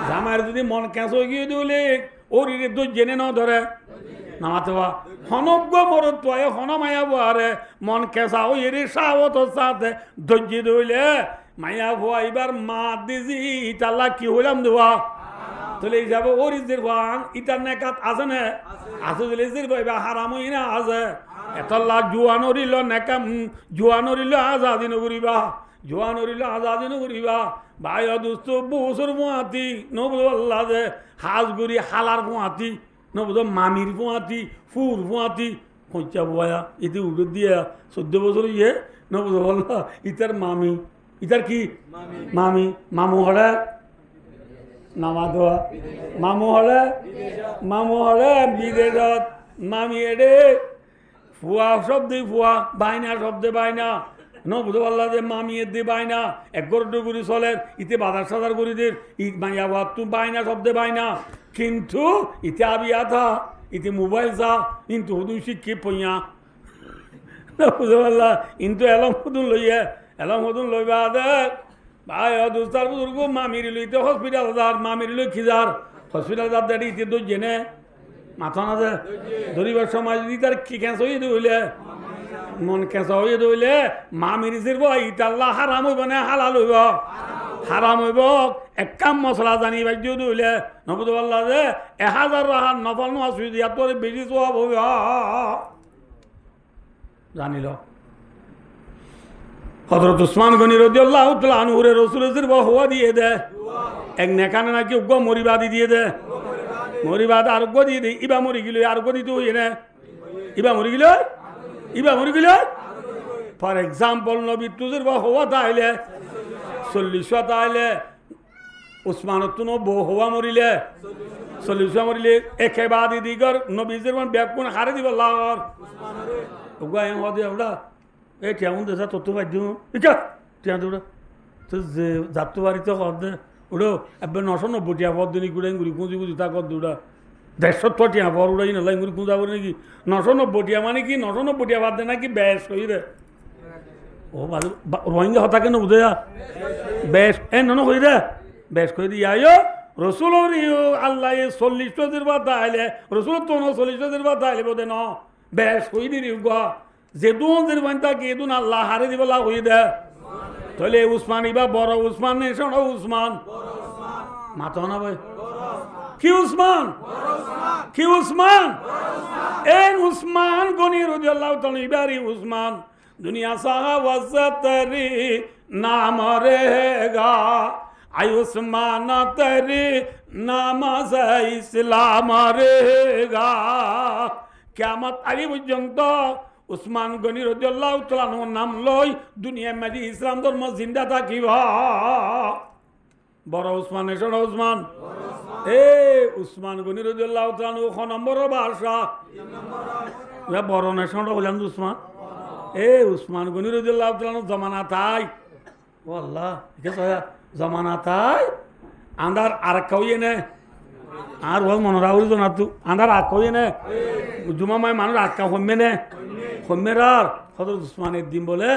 জামাইয়ের যদি মন ক্যাঁচ হয়ে গিয়ে দিলে ওর তো জেনে ন ধরে নামাতে বা হনজ্ঞ মরত হনমায়া বুয়ারে মন কেঁচা ওই এর সাহত সাথে ধৈর্য দইলে মায়া ভুয়া এবার মা দিজি ইটাল্লা কি হইলাম দেওয়া তাহলে এই যাবে ওর ইজের ভান ইটার নেকাত আছে না আছে দিলে ইজের ভাইবা হারামই না আছে এতল্লা জুয়ানরিল নেকাম জুয়ানরিল আজাদি নগরিবা জুয়ানরিল আজাদি নগরিবা ভাই দোস্ত বসুর মুয়াতি নবুল আল্লাহ যে হাজগুড়ি হালার মুয়াতি নবুদ মামির ফুয়াতি ফুর ফুয়াতি খোঁচা বয়া এতে উঠে দিয়ে 14 বছর ইয়ে নবুদ আল্লাহ ইতার মামি ইতার কি মামি মামু হলে নামা দেওয়া মামু হলে বিদেশত মামি এডে ফুয়া শব্দে ফুয়া বাইনা শব্দে বাইনা নবুদ আল্লাহ যে মামি এর দিয়ে বাইনা এক গরুর গুড়ি চলে ইতে বাজার সাজার গুড়িদের ঈদ মাইয়া বাদ তু বাইনা শব্দে বাইনা কিন্তু ইতে আবি আথা ইতে মোবাইল চা কিন্তু হুদুন শিক্ষি পইয়া নবুদ আল্লাহ কিন্তু এলম হুদুন লইবা দে ভাই দুস্তার বুজুর্গ মামির লইতে হসপিটাল যার মামির লই খিজার হসপিটাল যার দেড়ি ইতে তো জেনে মাথা না যে ধরিবার সময় যদি তার কি ক্যান্সার হয়ে দইলে মন কেঁচা হয়ে দইলে মামির জিরব ইটাল্লা হারাম হইব না হালাল হইব হারাম হইব এক কাম মশলা জানি বাজ্য দইলে নবুদ আল্লাহ যে 1000 রাহার নফল নামাজ দিয়া তোর বেশি সওয়াব হইব জানিল হযরত উসমান গনি রাদিয়াল্লাহু তাআলা আনহুরে রাসূলের জিরব হওয়া দিয়ে দে এক নেকানে নাকি উগ্র মরিবাদি দিয়ে দে মরিবাদ আরোগ্য দিয়ে দে ইবা মরি গেল আরোগ্য দিতে হইয়ে না ইবা মরি গেল ফর এক্সাম্পল নবী তুজের বা হওয়া তাইলে 40 তাইলে উসমানত বউ হওয়া মরিলে 40 মরিলে একেবাদি দিগর নবীজের ব্যাকুন হারে দিব লাগর ওগা এম হদে ওটা এ কেমন দেশা তত বাধ্য ইকা টিয়া দৌড়া তো যে যাত্র বাড়িতে কর দে ওড়ো এবার 990 টিয়া পর দিনই গুড়াই গুড়ি কুঁজি কুঁজি তা কর দৌড়া 150 টিয়া পর উড়াই না লাই গুড়ি কুঁজা করে নাকি 990 টিয়া মানে কি 990 টিয়া বাদ দে নাকি ব্যাস কই রে ও রোহিঙ্গা হতা কেন বুঝে বেশ এ নন কই রে বেশ কই দিয়া রসুল আল্লাহ 40 দিন বাদ আইলে রসুল তো 40 দিন বাদ আইলে বোধে ন বেশ কই দি গা যে দুদিন বান্তা কি দুন আল্লাহ হারে দিবলা কই দে তাহলে উসমান ইবা বড় উসমান নে শোনো উসমান মাথা না ভাই কি উসমান এন উসমান গনি রাদিয়াল্লাহু তাআলা ইবারি উসমান दुनिया साहरी नाम रहेगा आई उस्मान तेरी नाम से इस्लाम रहेगा क्यामत आली पर्यন্ত उस्मान गनी রাদিয়াল্লাহু তাআলা নাম লই দুনিয়া মাঝে ইসলাম ধর্ম জিন্দা থাকিব বড় উসমান এসো উসমান এ উসমান গনি রাদিয়াল্লাহু তাআলা খ নম্বর ভাষা বড় নেশন হলাম উসমান এ উসমান গনি রাদিয়াল্লাহু তাআলা জমানা তাই ও আল্লাহ কে সয়া জমানা তাই আন্দার আর কইয়ে নে আর ওই মনোরাউল তো না তু আন্দার আর কইয়ে নে জুমা মাই মানুষ আক্কা হম্মে নে হম্মেরার হযরত উসমানের দিন বলে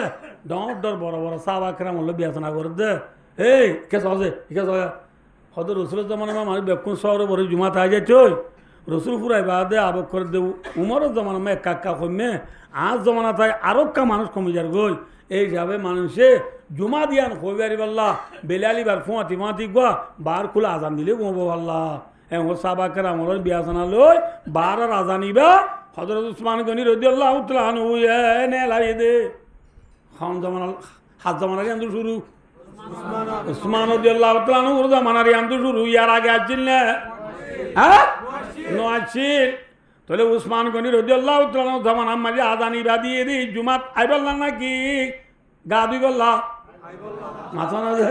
ডর বড় বড় সাহাবা کرام হলো বিয়াসনা করে দে এই কে সজে কে সয়া হযরত রাসূলের জমানা মানুষ বেকুন শহরে বড় জুমা তাই যায় তুই রসুল ফুরাই বাদে আবক করে দেব উমরের জমানা মে একা কমে আজ জমানা তাই আরো কা মানুষ কমে যার গই এই যাবে মানুষে জুমা দিয়ান হইবারি বল্লা বেলালি বার ফুয়াতি গুয়া বার খুলে আজান দিলে ঘুমবো আল্লাহ এমন সাবা কেরা আমার বিয়াসনা লই বার আর আজানিবা হযরত উসমান গনি রাদিয়াল্লাহু তাআলা আনহু এনে লাই দে খান জমানা হাত জমানারি আন্দু শুরু উসমান রাদিয়াল্লাহু তাআলা আনহু জমানারি আন্দু শুরু ইয়ার আগে আসছিল না হ্যাঁ নোয়াছিল তাহলে উসমান গনি রাদিয়াল্লাহু তাআলা জামান আম্মাজি আজানি বাদিয়ে দি জুমাত আইবল্লা নাকি গা দুই বল্লা মাথা না যে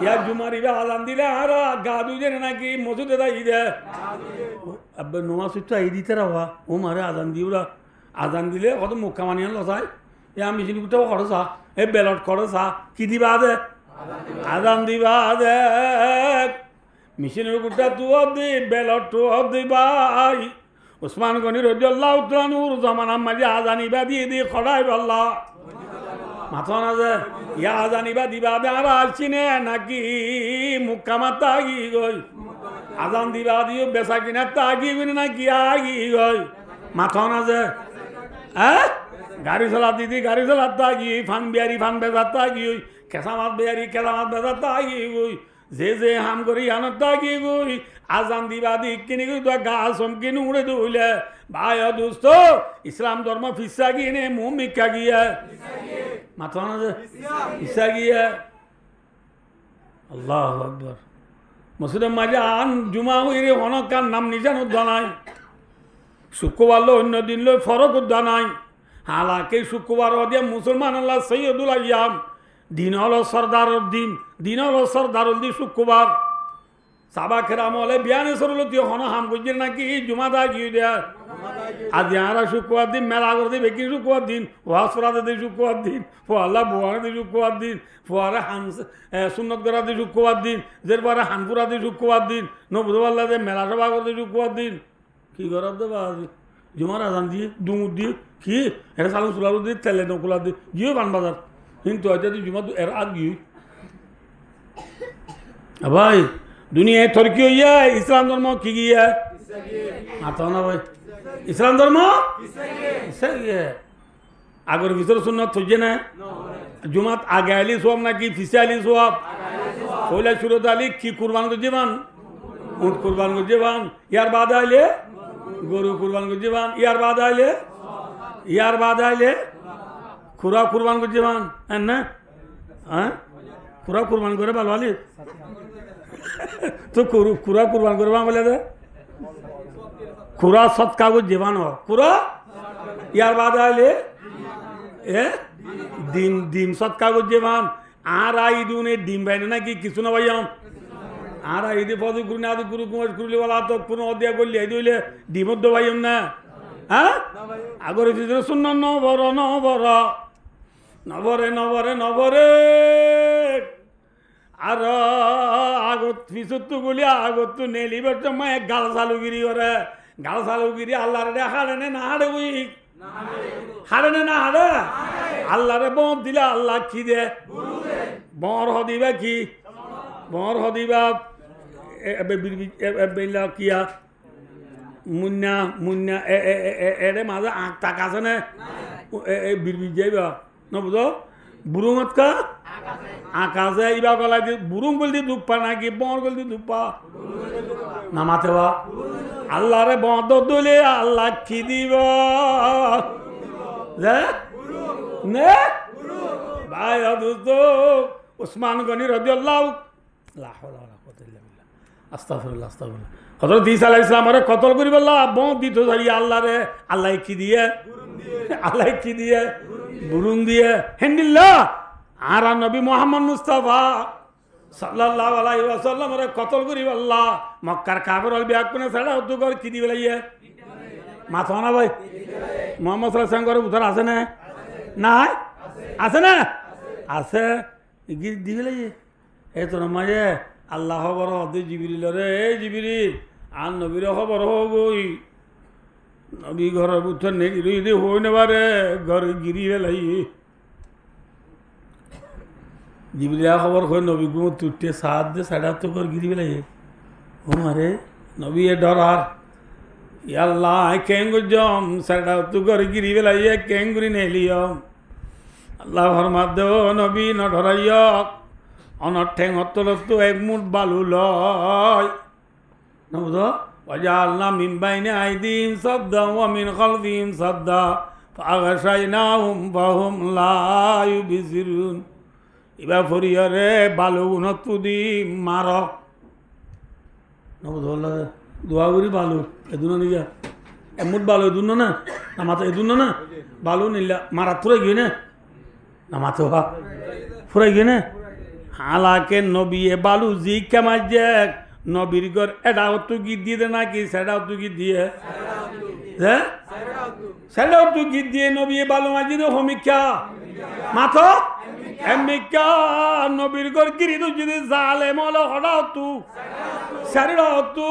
ইয়া জুমারি বা আজান দিলে আর গা দুই দেন নাকি মসজিদে যাই দে আব্বা নমাজ তো আই দিতে রাওয়া ও মারে আজান দিউরা আজান দিলে কত মুক্কা মানিয়ান লসাই এ আমি জিনি কুটা খরচা এ বেলট খরচা কি দিবা দে আজান দিবা দে মিশনের গুটা তুও দি বেলট তুও দি ভাই উসমান গনি রাদিয়াল্লাহু তাআলা নূর জামানা মাঝে আজানি বাদি দি খড়াই আল্লাহ মাথা না যে ইয়া জানিবা দিবা আর আসছিনে নাকি মুক্কামার তাগি গই আজান দিবা দিও বেচা কিনা তাগি গুনি নাকি আগি গই মাথা না যে হ্যাঁ গাড়ি চলা দিদি গাড়ি চলা তাগি ফান বিয়ারি ফান বেজার তাগি কেঁচা মাছ বিয়ারি কেঁচা মাছ বেজার তাগি গই যে হাম করি আনত তাগি গই আজান দিবা দি কিনি গই তো গা চমকিনি উড়ে দৌলে ভাই দোস্ত ইসলাম ধর্ম ফিসা গিয়ে নে মুহ মিকা গিয়ে মাথা না যে ফিসা গিয়ে আল্লাহ আকবর মসজিদের মাঝে আন জুমা হইরে হনকার নাম নিজান উদ্যানাই শুক্রবার লো অন্য দিন লো ফরক উদ্যানাই হালাকে শুক্রবার দিয়ে মুসলমান আল্লাহ সৈয়দুল আয়াম দিন হলো সর্দারুর দিন দিন হলো সর্দারুল দিন শুক্রবার সাবাকের আমলে বিয়ানে সরলতি হন হাম করছে নাকি জুমাদা গিয়ে দেয় আজ যারা শুক্রবার দিন মেলা করতে বেকি শুক্রবার দিন ওয়াসরাতে দিন শুক্রবার দিন ফোয়াল্লা বোয়ারে দিন শুক্রবার দিন ফোয়ারে হান সুন্নত করা দিন শুক্রবার দিন যে পরে হানপুরা দিন শুক্রবার দিন নবুধবাল্লা দিয়ে মেলা সভা করতে শুক্রবার দিন কি করার দেবা জুমার আজান দিয়ে ডুমুর দিয়ে কি এটা চালু চুলালু দিয়ে তেলে নকুলা দিয়ে গিয়ে বানবাজার কিন্তু হয়তো জুমা এর আগ গিয়ে ভাই দুনিয়ায় তর্কি হইয়া ইসলাম ধর্ম কি গিয়া মাথা না ভাই ইসলাম ধর্ম আগর ভিতরে শুননা থইছে না জুমাত আগে আলি সোয়াব নাকি ফিসে আলি সোয়াব পয়লা সুরত আলি কি কুরবান করছে বান উট কুরবান করছে বান ইয়ার বাদ আইলে গরু কুরবান করছে বান ইয়ার বাদ আইলে খুরা কুরবান করছে বান না হ্যাঁ খুরা কুরবান করে ভালো আলি তো খুরা কুরবান করবা বলে দে খুরা সৎ কাগজ জীবান খুরা ইয়ার বাদ আইলে ডিম ডিম সৎ কাগজ জীবান আর আই দুনে ডিম বাইনে নাকি কিছু না ভাইয়াম আর আই দি পদ গুরু না দি গুরু কুমার কুরলি বলা তো কোন অধ্যায় করলে এই দিলে ডিমত দো ভাইয়াম না হ্যাঁ আগর ভিতরে শুন নবরে আর আগত পিছতো গুলি আগত নেলিবার সময় গাল চালুগিরি ওরে গাল চালুগিরি আল্লাহরে হাড়ে না হাড়ে উই হাড়ে না হাড়ে আল্লাহরে বম দিলে আল্লাহ কি দে বর হদিবা কি বর হদিবা কিয়া মুন্না মুন্না এরে মাঝে আঁক টাক আছে না বিরবি যাইবা ন বুঝো বুড়ুমত কা আকাশে ইবা গলা দি বুরুম বলদি দুপা নাকি বর বলদি দুপা নামাতে বা আল্লাহরে বন্ধ দলে আল্লাহ কি দিব নে ভাই দোস্ত উসমান গনি রাদিয়াল্লাহু লা হাওলা ওয়ালা কুওয়াতা ইল্লা বিল্লাহ আস্তাগফিরুল্লাহ আস্তাগফিরুল্লাহ হযরত ঈসা আলাইহিস সালামরে কতল করি বললা বন্ধ দিত সারি আল্লাহরে আল্লাহ কি দিয়ে আল্লাহ কি দিয়ে বুরুম দিয়ে হেন্দিল্লাহ আর নবী মোহাম্মদ মুস্তাফা সাল্লাল্লাহু আলাইহি ওয়াসাল্লাম রে কতল করি আল্লাহ মক্কার কাফের হল বিয়াক কোনে ছাড়া উদ্যোগ করে কি দিবে লাইয়ে মাথা না ভাই মোহাম্মদ সাল্লাল্লাহু আলাইহি ওয়াসাল্লাম উত্তর আছে না নাই আছে না আছে কি দিবে লাইয়ে এই তো মাঝে আল্লাহ খবর হতে জিবরিল রে এই জিবরিল আর নবীর খবর হই নবী ঘরের উত্তর নেই রইলে হই নেবারে ঘরে গিরি লাইয়ে জিবরিয়া খবর কই নবী গুম তুটে সাত দে সাড়ে তো কর গিরি বেলা ও মারে নবী এ ডর আর আল্লাহ কেঙ্গু জম সাড়ে তো কর গিরি বেলা কেঙ্গুরি নেলিয়ম আল্লাহ ফরমাত দে নবী ন ডরাইয় অনর ঠেং হত্তরত এক মুঠ বালু লয় নবুদ ওয়াজালনা মিন বাইনি আইদিম সাদদা ওয়া মিন খালফিহিম সাদদা ফাগাশাইনাহুম ফাহুম লা ইউবসিরুন ইবা ফরিয়ারে বালু গুণত দি মার নবুদ দোয়া করি বালু এদুন নিয়া এমুট বালু এদুন না নামাতে এদুন না বালু নিলা মারা ফুরাই গিয়ে না নামাতে হা ফুরাই গিয়ে না হালাকে নবী এ বালু জি কেমার যে নবীর গর এটা অতু গীত দিয়ে দে নাকি সেটা অতু গীত দিয়ে হ্যাঁ সেটা অতু গীত দিয়ে নবী এ বালু মাঝি দে হমিকা মাথো এমিকা নবীর গর গিরি তো যদি জালেম হলো হড়া অতু সেটা অতু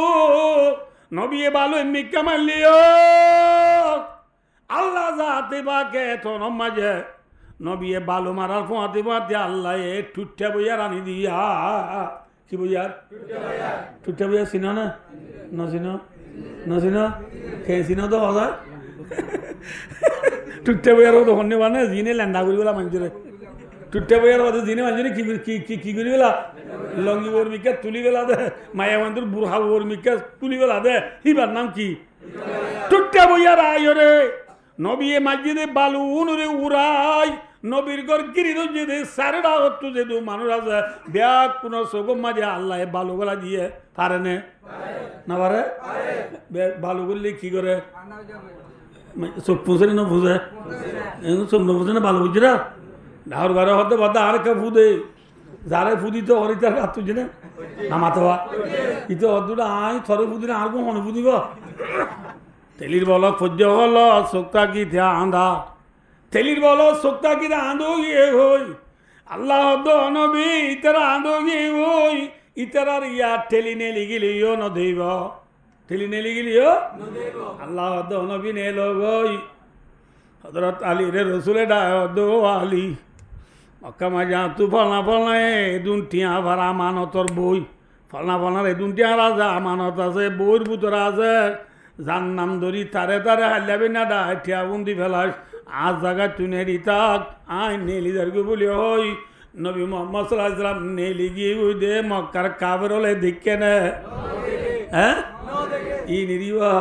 নবী এ বালু এমিকা মারলিও আল্লাহ যাতে বাকে তো মাঝে নবিয়ে বালু মারার ফোঁয়াতে ফোঁয়াতে আল্লাহ এ টুট্টা বইয়ার আনি দিয়া কি বইয়ার টুট্টা বইয়ার চিনো না নচিনো নচিনো খেয়ে চিনো তো হজা টুট্টা বইয়ার তো হন্যে মানে জিনে ল্যান্ডা করি বলা মানুষের টুট্টা বইয়ার মধ্যে জিনে মানুষের কি করি বলা লঙ্গি বর্মিকা তুলি বেলা দে মায়া মন্দির বুড়হা বর্মিকা তুলি বেলা দে হিবার নাম কি টুট্টা বইয়ার আয় রে নবিয়ে মসজিদে বালু উনুরে উড়াই নবীর ঘর গিরি যদি সারেরা হতো যেহেতু মানুষ আছে ব্যাগ কোন চোখের মাঝে আল্লাহ বালুগুলা দিয়ে পারে না পারে বালু করলে কি করে চোখ পুষে না ফুসে চোখ না ফুসে না বালু বুঝছে না ডাহর ঘরে হতে বাদা আর কে ফুদে যারে ফুদি তো হরিতার হাত তুলছে না নামাতে হওয়া ইতো অদূরা আই থরে ফুদি না আর কোন মনে ফুদিব তেলির বল সহ্য হল চোখটা কি থা আন্ধা তেলির বল চোখটা কি আঁধো গিয়ে হই আল্লাহ নবী ইতারা আঁধো গিয়ে হই ইতারার ইয়া ঠেলি নেলি গিলিও নদীব ঠেলি নেলি গিলিও আল্লাহ নবী নেল গই হজরত আলী রে রসুলে দো আলী মক্কা মাজা তু ফলনা ফলনা এদুন টিয়া ভাড়া আমানতর বই ফলনা ফলনার এদুন টিয়া রাজা আমানত আছে বইর ভিতরে আছে যার নাম ধরি তারে তারে হাল্লাবি না ডা ঠিয়া বন্দি ফেলাস আজ জায়গা চুনেরি তাক আই নেলি দারকে বলি হই নবী মোহাম্মদ সাল্লাল্লাহু আলাইহি ওয়াসাল্লাম নেলি গিয়ে ওই দে মক্কার কাবের হলে দেখকে না হ্যাঁ ই নিরিবা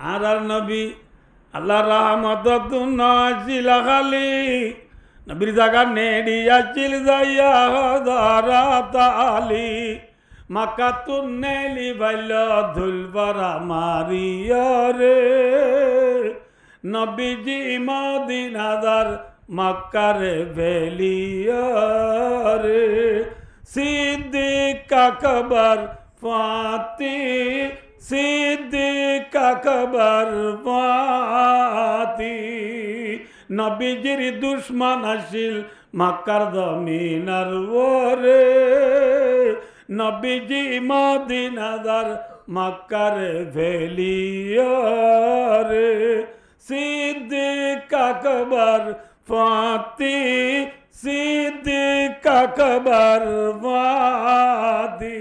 আর নবী আল্লাহ রহমত নাজিল খালি নবীর জায়গা নেড়ি আছিল যাইয়া দারাত আলী মাকা তুনেলি বাইল ধুলবরা মারিয়া রে নবীজি মদিনাদার মক্কারে ভেলিয়া রে সিদ্দিক আকবর ফাতি সিদ্দিক আকবর ফাতি নবীজির দুশ্মন আসিল মক্কার জমিনার ওরে নবীজি মদিনাদার মক্কার ভেলিয়া রে সিদ্দিক আকবর ফাতি সিদ্দিক আকবর ফাতি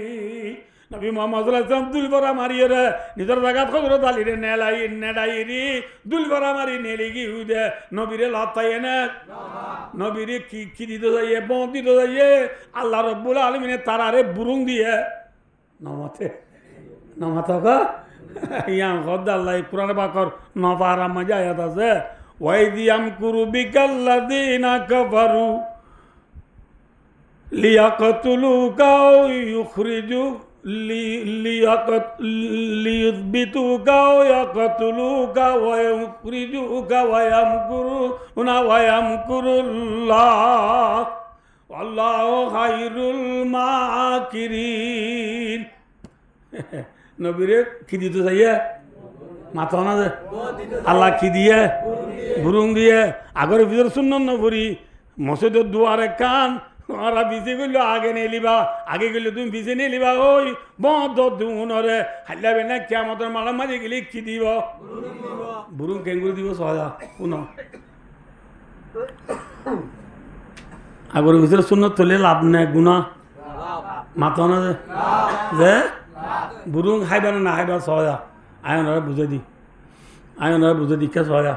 নবী মোহাম্মদ সাল্লাল্লাহু আলাইহি ওয়াসাল্লাম দুলবরা মারিয়ে রে নিজের জায়গা হযরত আলী রে নেলাই নেডাইরি দুলবরা মারি নেলি কি হুদে নবীরে লতায় না নবীরে কি দিতে যাইয়ে বন দিতে যাইয়ে আল্লাহ রাব্বুল আলামিন তারারে বুরুং দিয়ে নমাতে কা ইয়াম খদ আল্লাহ কুরআন পাকর নপারা মজা আয়াত আছে ওয়াইদিয়াম কুরু বিকাল্লাযিনা কাফারু লিয়াকতুলুকা ইউখরিজু লিয়ুযবিতুকা ইয়াকতুলুকা ওয়া ইউখরিজুকা ওয়া ইয়ামকুরুনা ওয়া ইয়ামকুরুল্লাহ আল্লাহু খায়রুল মাকিরিন নবীরে কি দিতে চাইয়ে মাথা না যে আল্লাহ কি দিয়ে বুরুং দিয়ে আগের ভিতর শুনন না ভরি মসজিদের দুয়ারে কান ওরা বিছে গেলো আগে নিয়ে লিবা আগে গেলে তুমি বিছে নিয়ে লিবা ওই বন্ধ দুনরে হাল্লাবে না কিয়ামতের মালা মাঝে গেলে কি দিব বুরুং কেঙ্গুরি দিব সহজা শুন আগের ভিতরে শুনন তোলে লাভ নেই গুণা মাথা না যে বুরুং হাইবার না হাইবার সহজা আয়নরা বুঝে দি কে সহজা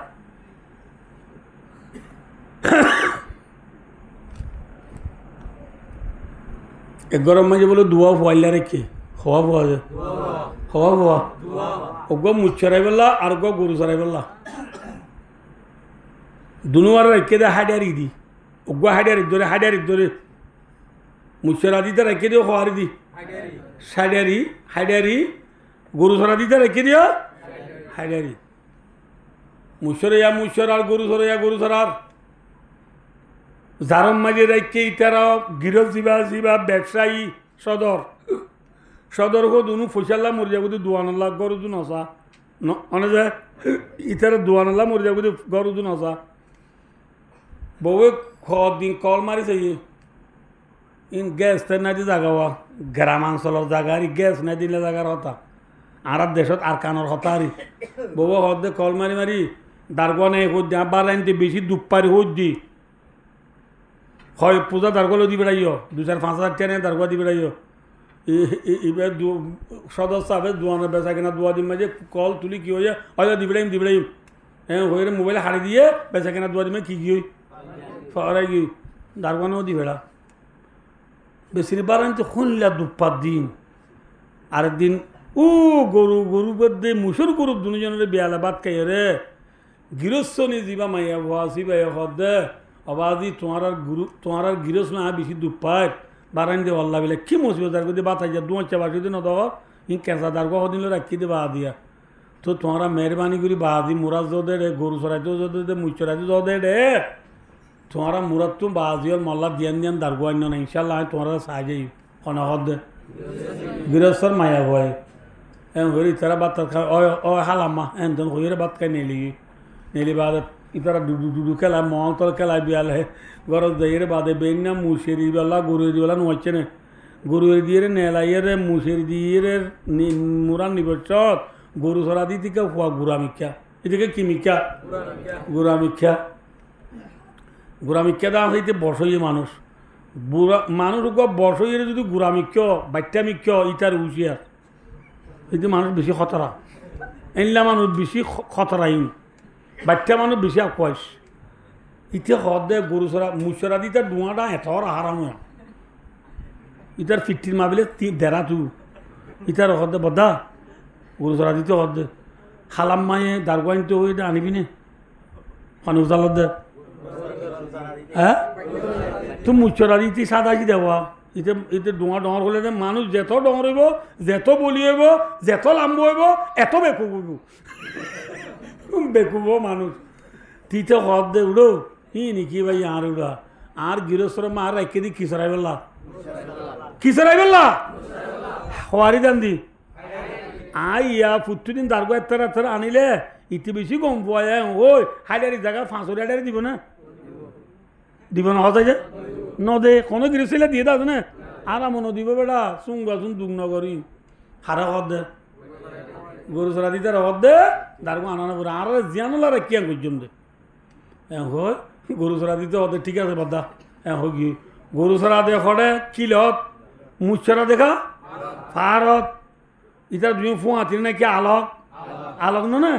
গরম মাঝে বলে দুয়া ফুয়াইলা রেখে হওয়া ফুয়া যায় হওয়া ফুয়া ওগো মুখ চড়াই বললা আর গো গরু চড়াই বললা দুনুয়ার রেখে দে হাডিয়ারি দি ওগো হাডিয়ারি ধরে মুখ চড়া দিতে রেখে দিও হওয়ারি দি হাডিয়ারি গরু চড়া দিতে রেখে দিও হাডিয়ারি মুসর আর গরু চড়ার জারম মাঝে রেখে ইতারা গিরফ জিবা ব্যবসায়ী সদর হো দুনু ফসল্লা মরে যাবো দোয়ানল্লা গরু দু নসা অনে যে ইতারা দোয়ানল্লা মরে যাবো গরু দু নসা বউ দিন কল মারি চাই ইন গ্যাস না দি জাগাওয়া গ্রামাঞ্চলের জায়গা আর গ্যাস না দিলে জায়গার হতা আর দেশত আর কানর হতা আর বউ হদে কল মারি দারগা নেই হদ্দি আবার আনতে বেশি দুপ পারি হদ্দি হয় পূজা দারগলো দি বেড়াইও 2,000-5,000 টাকা দারগা দি বেড়াইও এবার সদস্য হবে দোয়ানো বেচা কিনা দোয়া দিন মাঝে কল তুলি কি হয়ে হয়তো দি বেড়াইম হ্যাঁ হয়ে মোবাইলে হারি দিয়ে বেচা কিনা দোয়া দিমে কি হই ফরাই গি দারগানও দি বেড়া বেশিরবার তো শুনলা দুপাত দিন আরেকদিন গরু বাদে মুসুর গরু দুজনের বিয়ালে বাদ খাই রে গৃহস্থনী যা মাইয়া ভাসি বাই দে অবাদি তোমার আর গৃহস্থ না বেশি দুপ পায় বারান দিয়ে অল্লা বিলে কি মসিব দার করে বাতাই যা দুয়ার বাসি দিন ই কেঁচা দার দিন রাখি দে বা দিয়া তো তোমার মেহরবানি করি বাদি মুরাজ দে রে গরু চড়াইতেও দে মুই চড়াইতে দে রে তোমার মুরাদ তো বাজিওর মল্লা দিয়ান দারগো আন্য না ইনশাল্লাহ আমি তোমার সাহায্য অনহদ দে গৃহস্থর মায়া ভয় হরি তারা ভাত খায় ও হালাম্মা এন হইরে ভাত খাই নেলি বাদে ইতারা ডুডু খেলায় মহতল খেলায় বিয়ালে গরজ দিয়ে বাদে বেন না মুসেরি বেলা গরু বেলা নোয়াচ্ছে না গরু দিয়ে নেলাইয়ের মুসেরি দিয়ে মুরান নিবচত গরু ছড়া দিয়ে থেকে হওয়া গুড়া মিক্ষা এদিকে কি মিক্ষা গুড়া মিক্ষা দাম হইতে বসই মানুষ বুড়া মানুষ বসইয়ের যদি গুড়া মিক্ষ বাচ্চা মিক্ষ ইটার হুঁশিয়ার কিন্তু মানুষ বেশি খতরা এনলা মানুষ বেশি খতরাহীন বাচ্চা মানুষ বেশি আকোয়াইস ইতে হদ দে গরু চড়া মুচরা দি তার ডুয়াটা এতর আহারাম ইটার ফিট্টির মাবিলে দেরা তু ইটার হদ দে বদা গরু চড়া দিতে হদ দে হালাম মায়ে দারগাইনতে হয়ে আনিবি নে পানি উজালত দে হ্যাঁ তুমি মুচরা দিতে সাদা কি দেওয়া এতে ডোঙা ডর হলে মানুষ যেত ডর হইব যেত বলি হইব যেত লাম্ব হইব এত বেকুব মানুষ তিতে হদ দে উড়ো নিকি ভাই আর উড়া আর গৃহস্থর মা আর রেখে দি খিসরাই বেল্লা হওয়ারি দান দি ইয়া ফুটুদিন দারগো এত্তার আনিলে ইতি বেশি গম পায় ওই হাইলারি জায়গা 500 টাকা দিব না হতাই যে নদে কোনো গৃহস্থলে দিয়ে দাও না আরাম নদীব বেড়া চুঙ্গাচুন দুগ্নগরী হারা হদ দে গরু চড়া দিতে হদ দে দারগো আনানো পরে আর জিয়ানোলা রাখি করছম দে হয় গরু চড়া দিতে হদে ঠিক আছে বাদা হোক গিয়ে গরু চড়া দে হরে কিলত মুচরা দেখা ফারত ইতার দুই ফুয়াতির নাকি আলক না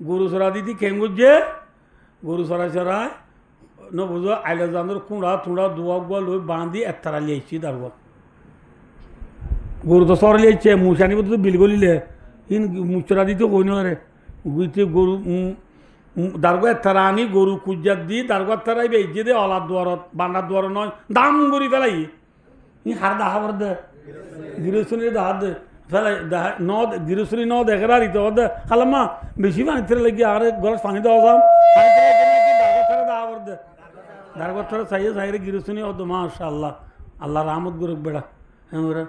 গরু চড়া দিতে খেম করছে গরু চড়াই বুঝো আইলে জানোর কুঁড়া থুড়া দুয়া গুয়া লই বাঁধি এত্তারা লিয়েছি দারগো গরু তো সর লিয়েছে মুসানি তো বিল গলিলে মুচরা দিতে কই নরে গুইতে গরু দারগো এত্তারা আনি গরু কুজাত দি দারগো এত্তারাই বেজে দে অলার দুয়ারত বান্ডার দুয়ার নয় দাম গরি ফেলাই হার দাহাবার দে গৃহস্থনী দাহার দে ফেলাই গৃহস্থনী ন দেখে আর ইতে দে খালাম্মা বেশি পানি ফেলে লাগি আর গরজ পানি দেওয়া যাম দাহাবার দে দারগো চাইরে গৃহস্থনী হদ মাশা আল্লাহ রহমত গরুক বেড়া হ্যাঁ ওরা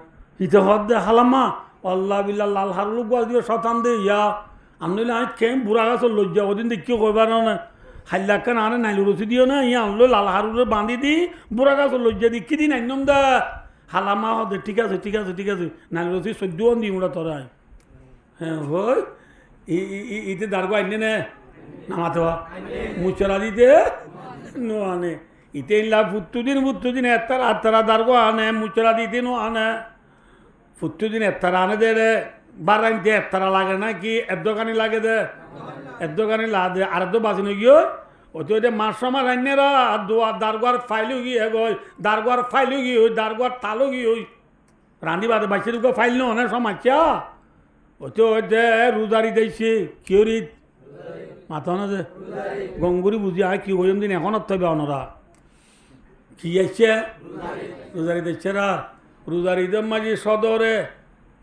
ইতে হদ দে হালাম্মা আল্লাহ বিল্লাহ লাল হারুল গাছ দিয়ে শতান দে ইয়া আনলে আমি কেম বুড়া গাছর লজ্জা ওদিন দেখিও কইবার না হাইলাক্কান আনে নাইলু রসি দিও না ইয়া আনলো লাল হারুলে বাঁধি দি বুড়া গাছর লজ্জা দি কি দিন আইনম দা হালামা হদে ঠিক আছে নাইলু রসি 14 দিন ওরা তোরাই হ্যাঁ হই ইতে দারগো আইনে নে নামাতে মুচরা দিতে নো আনে ইতে ইল্লা ফুত্তুদিন এত্তারা দারগো আনে মুচরা দিতে নো আনে ফুত্তুদিন এত্তারা আনে দে রে বারাইতে এত্তারা লাগে না কি এদ্দকানি লাগে দে এদ্দকানি লাগে আর তো বাঁচিনো গিয়ে ওই তো মাস সময় রান্নেরা দারগোয়ার ফাইলু গিয়ে গই দারগোয়ার ফাইলু গিয়ে ওই দারগোয়ার তালু গিয়ে ওই রান্ধি বাদে বাইছে দুটো ফাইল নো অনেক সমাচ্ছা ওই তো যে রোজারি দিয়েছে কিয়রি মাথা না যে গঙ্গুরি বুঝি আর কি ওই দিন এখন তবে অনরা কি আসছে রোজারি দিচ্ছে রা রোজার ঈদের মাঝে সদরে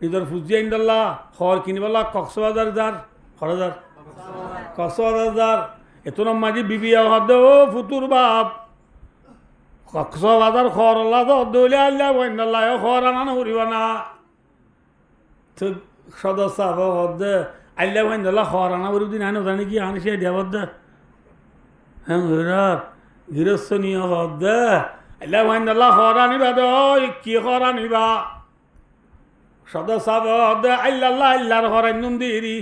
নিজের ফুজি আইনদাল্লা খড় কিনিবাল্লা কক্সবাজার যার খরজার কক্সবাজার যার এত নাম মাঝে বিবিয়া হদে ও ফুতুর বাপ কক্সবাজার খড় আল্লাহ দৌলে আল্লাহ বইন্দাল্লাহ খড় আনা উড়িবা না তো সদস্য হদে আল্লাহ বইন্দাল্লাহ খড় আনা উড়ি দিন আনো জানি কি আনি সে দেব দে হ্যাঁ গৃহস্থ নিয়ে হদে আল্লাহ বইন্দাল্লাহ খড় আনিবা দে ওই কি খড় আনিবা সদস্য হদে আল্লাহর খড় আইনুম দিরি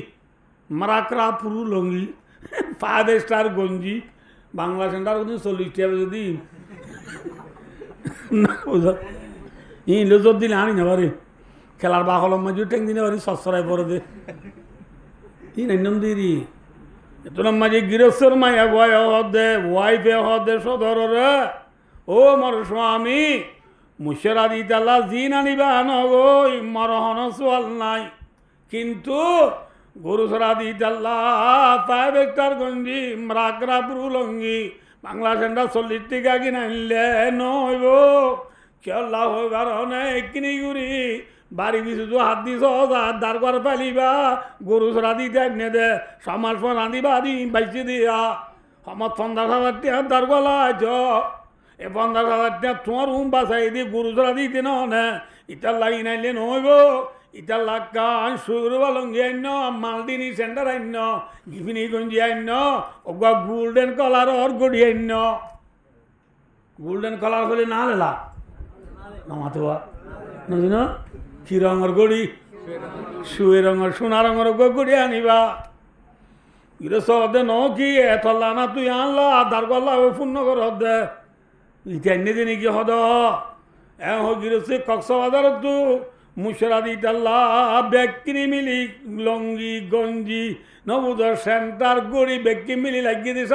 মারাকরা পুরু লঙ্গি 5 স্টার গঞ্জি বাংলা সেন্টার কিন্তু 40 টাকা যদি না বুঝো ই লোজর দিলে আনি না পারি খেলার বা কলম মাঝে টেং দিনে পারি সসরাই পরে দে ই নাইনম দিরি এতলাম মাঝে গৃহস্থর মায়া বয় হদে ওয়াইফে হদে সদর রে ও মর স্বামী মুশেরা দিতাল্লা জিন আনিবা নগই মরহন সোয়াল নাই কিন্তু গরু সরা দিতাল্লা ফাইভ হেক্টর গঞ্জি রাকরা পুরুলঙ্গি বাংলা সেন্টার 40 টাকা কিনা আনলে নইব খেলা হইবার অনেক কিনি গুড়ি বাড়ি দিছো তো হাত দিছ দার ঘর পালিবা গরু সরা দিতে আনে দে সমাজ পর রাঁধিবা দি বাইছে দিয়া আমার 50,000 টাকা দার গলা আছ এ 50,000 টাকা তোমার রুম বাসাই দিয়ে গরু সরা দিতে না ইটার লাগি নাইলে নইব ইটার লাগ শুরু বালঙ্গি আইন মালদিনী সেন্টার আইন গিফিনি গঞ্জি আইন ওগা গোল্ডেন কালার ওর গড়ি আইন গোল্ডেন কালার হলে না লেলা নামাতো বুঝিন কি রঙের গড়ি শুয়ে রঙের সোনা রঙের গড়ি আনিবা ইরে সদে ন কি এতলা না তুই আনলা দার গলা পূর্ণ কর দে ইটা এনে দিনে কি হদ এ গিরেছে কক্সবাজার তু মুশরা দিতাল্লা ব্যক্তি মিলি লঙ্গি গঞ্জি নবুদ সেন্টার গড়ি ব্যক্তি মিলি লাগিয়ে দিছে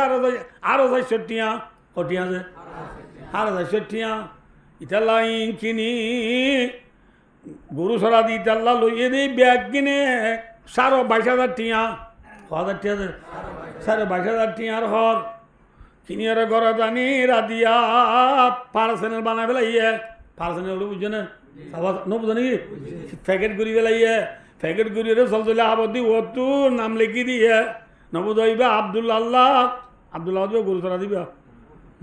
আরো 400 টিয়া কটিয়া যে আরো 400 টিয়া ইতাল্লা কিনি গরু সরা দিতাল্লা লইয়ে দিই ব্যাগ কিনে 22,000 টিয়া 1,000 টিয়া 22,000 টিয়ার হর কিনিয়ার ঘরে জানি রাদিয়া পার্সেনেল বানাই ফেলাইয়ে পার্সেনেল বুঝছো না বুঝো নাকি প্যাকেট ঘুরি ফেলাইয়ে প্যাকেট ঘুরিয়ে চল চলে আবদি ও তু নাম লিখি দিয়ে নবুধ ইবা আব্দুল্লাহ গরু সরা দিবা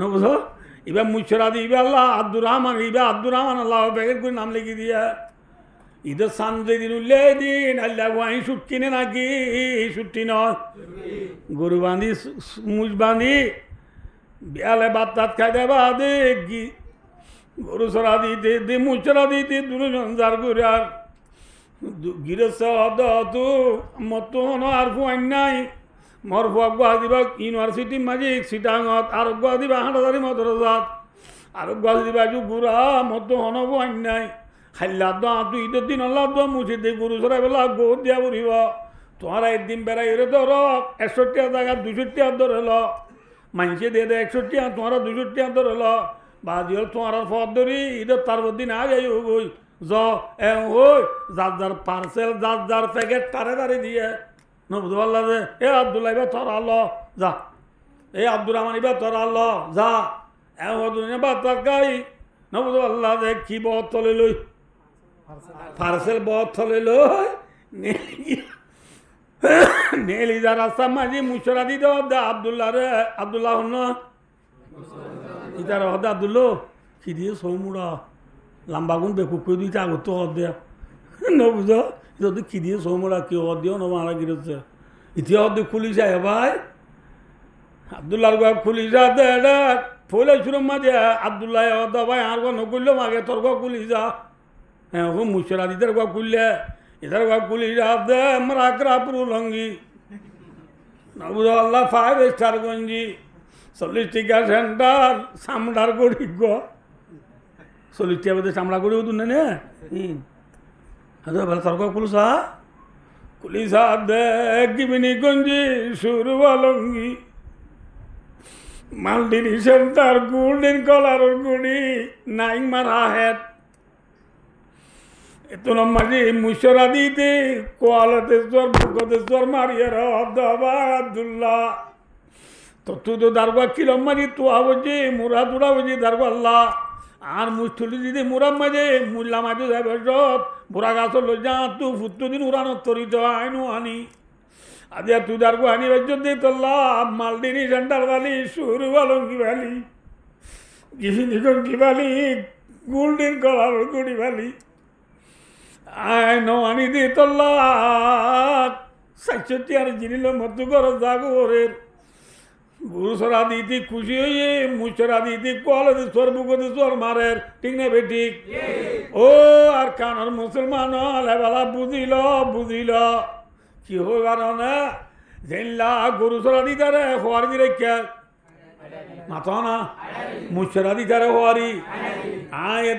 নবুঝো ইবা মুছরা দিবে আল্লাহ আব্দুর রহমান ইবা আব্দুর রহমান আল্লাহ প্যাকেট করে নাম লিখি দিয়া ঈদের সান যেদিন উল্লে দিন আল্লাহ ওয়াই ছুট্টি নে নাকি ছুট্টি নয় গরু বাঁধি মুছ বাঁধি বিয়ালে ভাত টাত খাই দেবা দে গরু সরা দিতে দে মুছরা দিতে দুজন যার করে আর গিরেছে তু মতো আর ফুয়াই নাই মর ফুয়া গুয়া দিবা ইউনিভার্সিটি মাঝে সিটাঙত আর গুয়া দিবা হাঁটাদারি মদরজাত আর গুয়া দিবা গুড়া মতো হন ফুয়াই নাই খাইলা দু ঈদের দিন আল্লাহ দোয়া মুছে দে গরু সরাই বেলা গো দিয়া পড়িব তোমার একদিন বেড়াই এরে ধর 61 টাকা জায়গা 200 টাকা ধরে ল মাইসে দিয়ে দে 61 টাকা তোমার 200 টাকা ধরে ল বা দিও তোমার পথ ধরি ঈদের তার দিন আগে গই জ এ ওই যার যার পার্সেল যার যার প্যাকেট তারে তারে দিয়ে নবুধ আল্লাহ যে এ আব্দুল্লাহ এবার তোর আল্লাহ যা এ আব্দুর রহমান এবার তোর আল্লাহ যা এবার তার গাই নবুধ আল্লাহ যে কি বধ তলে লই পার্সেল বধ তলে লই নেলি যা রাস্তা মাঝে মুশরা দি দা আব্দুল্লাহ রে আব্দুল্লাহ হন ইতার হদা আব্দুল্লো কি দিয়ে সৌমুড়া লম্বা গুণ বেকুক করে দিতে আগত হদ দেয়া নবুঝ যদি কি দিয়ে সৌমুড়া কি হদ দিও নমারা গিরেছে ইতিহাস হদ খুলি যায় ভাই আব্দুল্লাহর গা খুলি যা দে ফলে শুরম মাঝে আব্দুল্লাহ হদ ভাই আর গা নকুললাম আগে তোর গা খুলি যা হ্যাঁ ও মুশরা দিদের গা খুললে इधर का कुली रात दे मराकरा पुरुलंगी नबुद अल्लाह 5 स्टार गंजी 40 টিকা সেন্টার সামড়ার গড়ি গো 40 টিকা বদে সামড়া গড়ি উদুন নে আদা বল সরকো কুলিসা দে গিবিনি গঞ্জি শুরু বালঙ্গি মালদিনি সেন্টার গোল্ডেন কালার গড়ি নাইং মারা হেড এত মাঝে মুশরা দিতে কোয়ালতেশ্বর ভূগতেশ্বর মারিয়ার আব্দুল্লাহ তো তুই তো দারগা কিলম মারি তো আবজি মুরা দুরা বজি দারগা আল্লাহ আর মুষ্ঠুলি দিদি মুরাম মাঝে মুল্লা মাঝে যাবে সব বুড়া গাছ লো যা তু ফুটু দিন উড়ানো তরি তো আইনু আনি আজ তুই দারগা আনি বেজত দিয়ে তোল্লা মালদিনী সেন্টার বালি সুর বালঙ্গি বালি গিফিনি গঙ্গি বালি গোল্ডেন কালার গুড়ি বালি আই নো আনি দি তোল্লা 60 আর জিনিল মতো কর জাগরের গুরু সরা দিতে খুশি হয়ে মুচরা দিতে কলে সর বুকতে সর মারের ঠিক না বেঠিক ও আর কানার মুসলমান লেবালা বুঝিল কি হইবার না জেনলা গুরু সরা দিতারে হওয়ার দিরে কে মাথা না মুচরা দিতারে হওয়ারি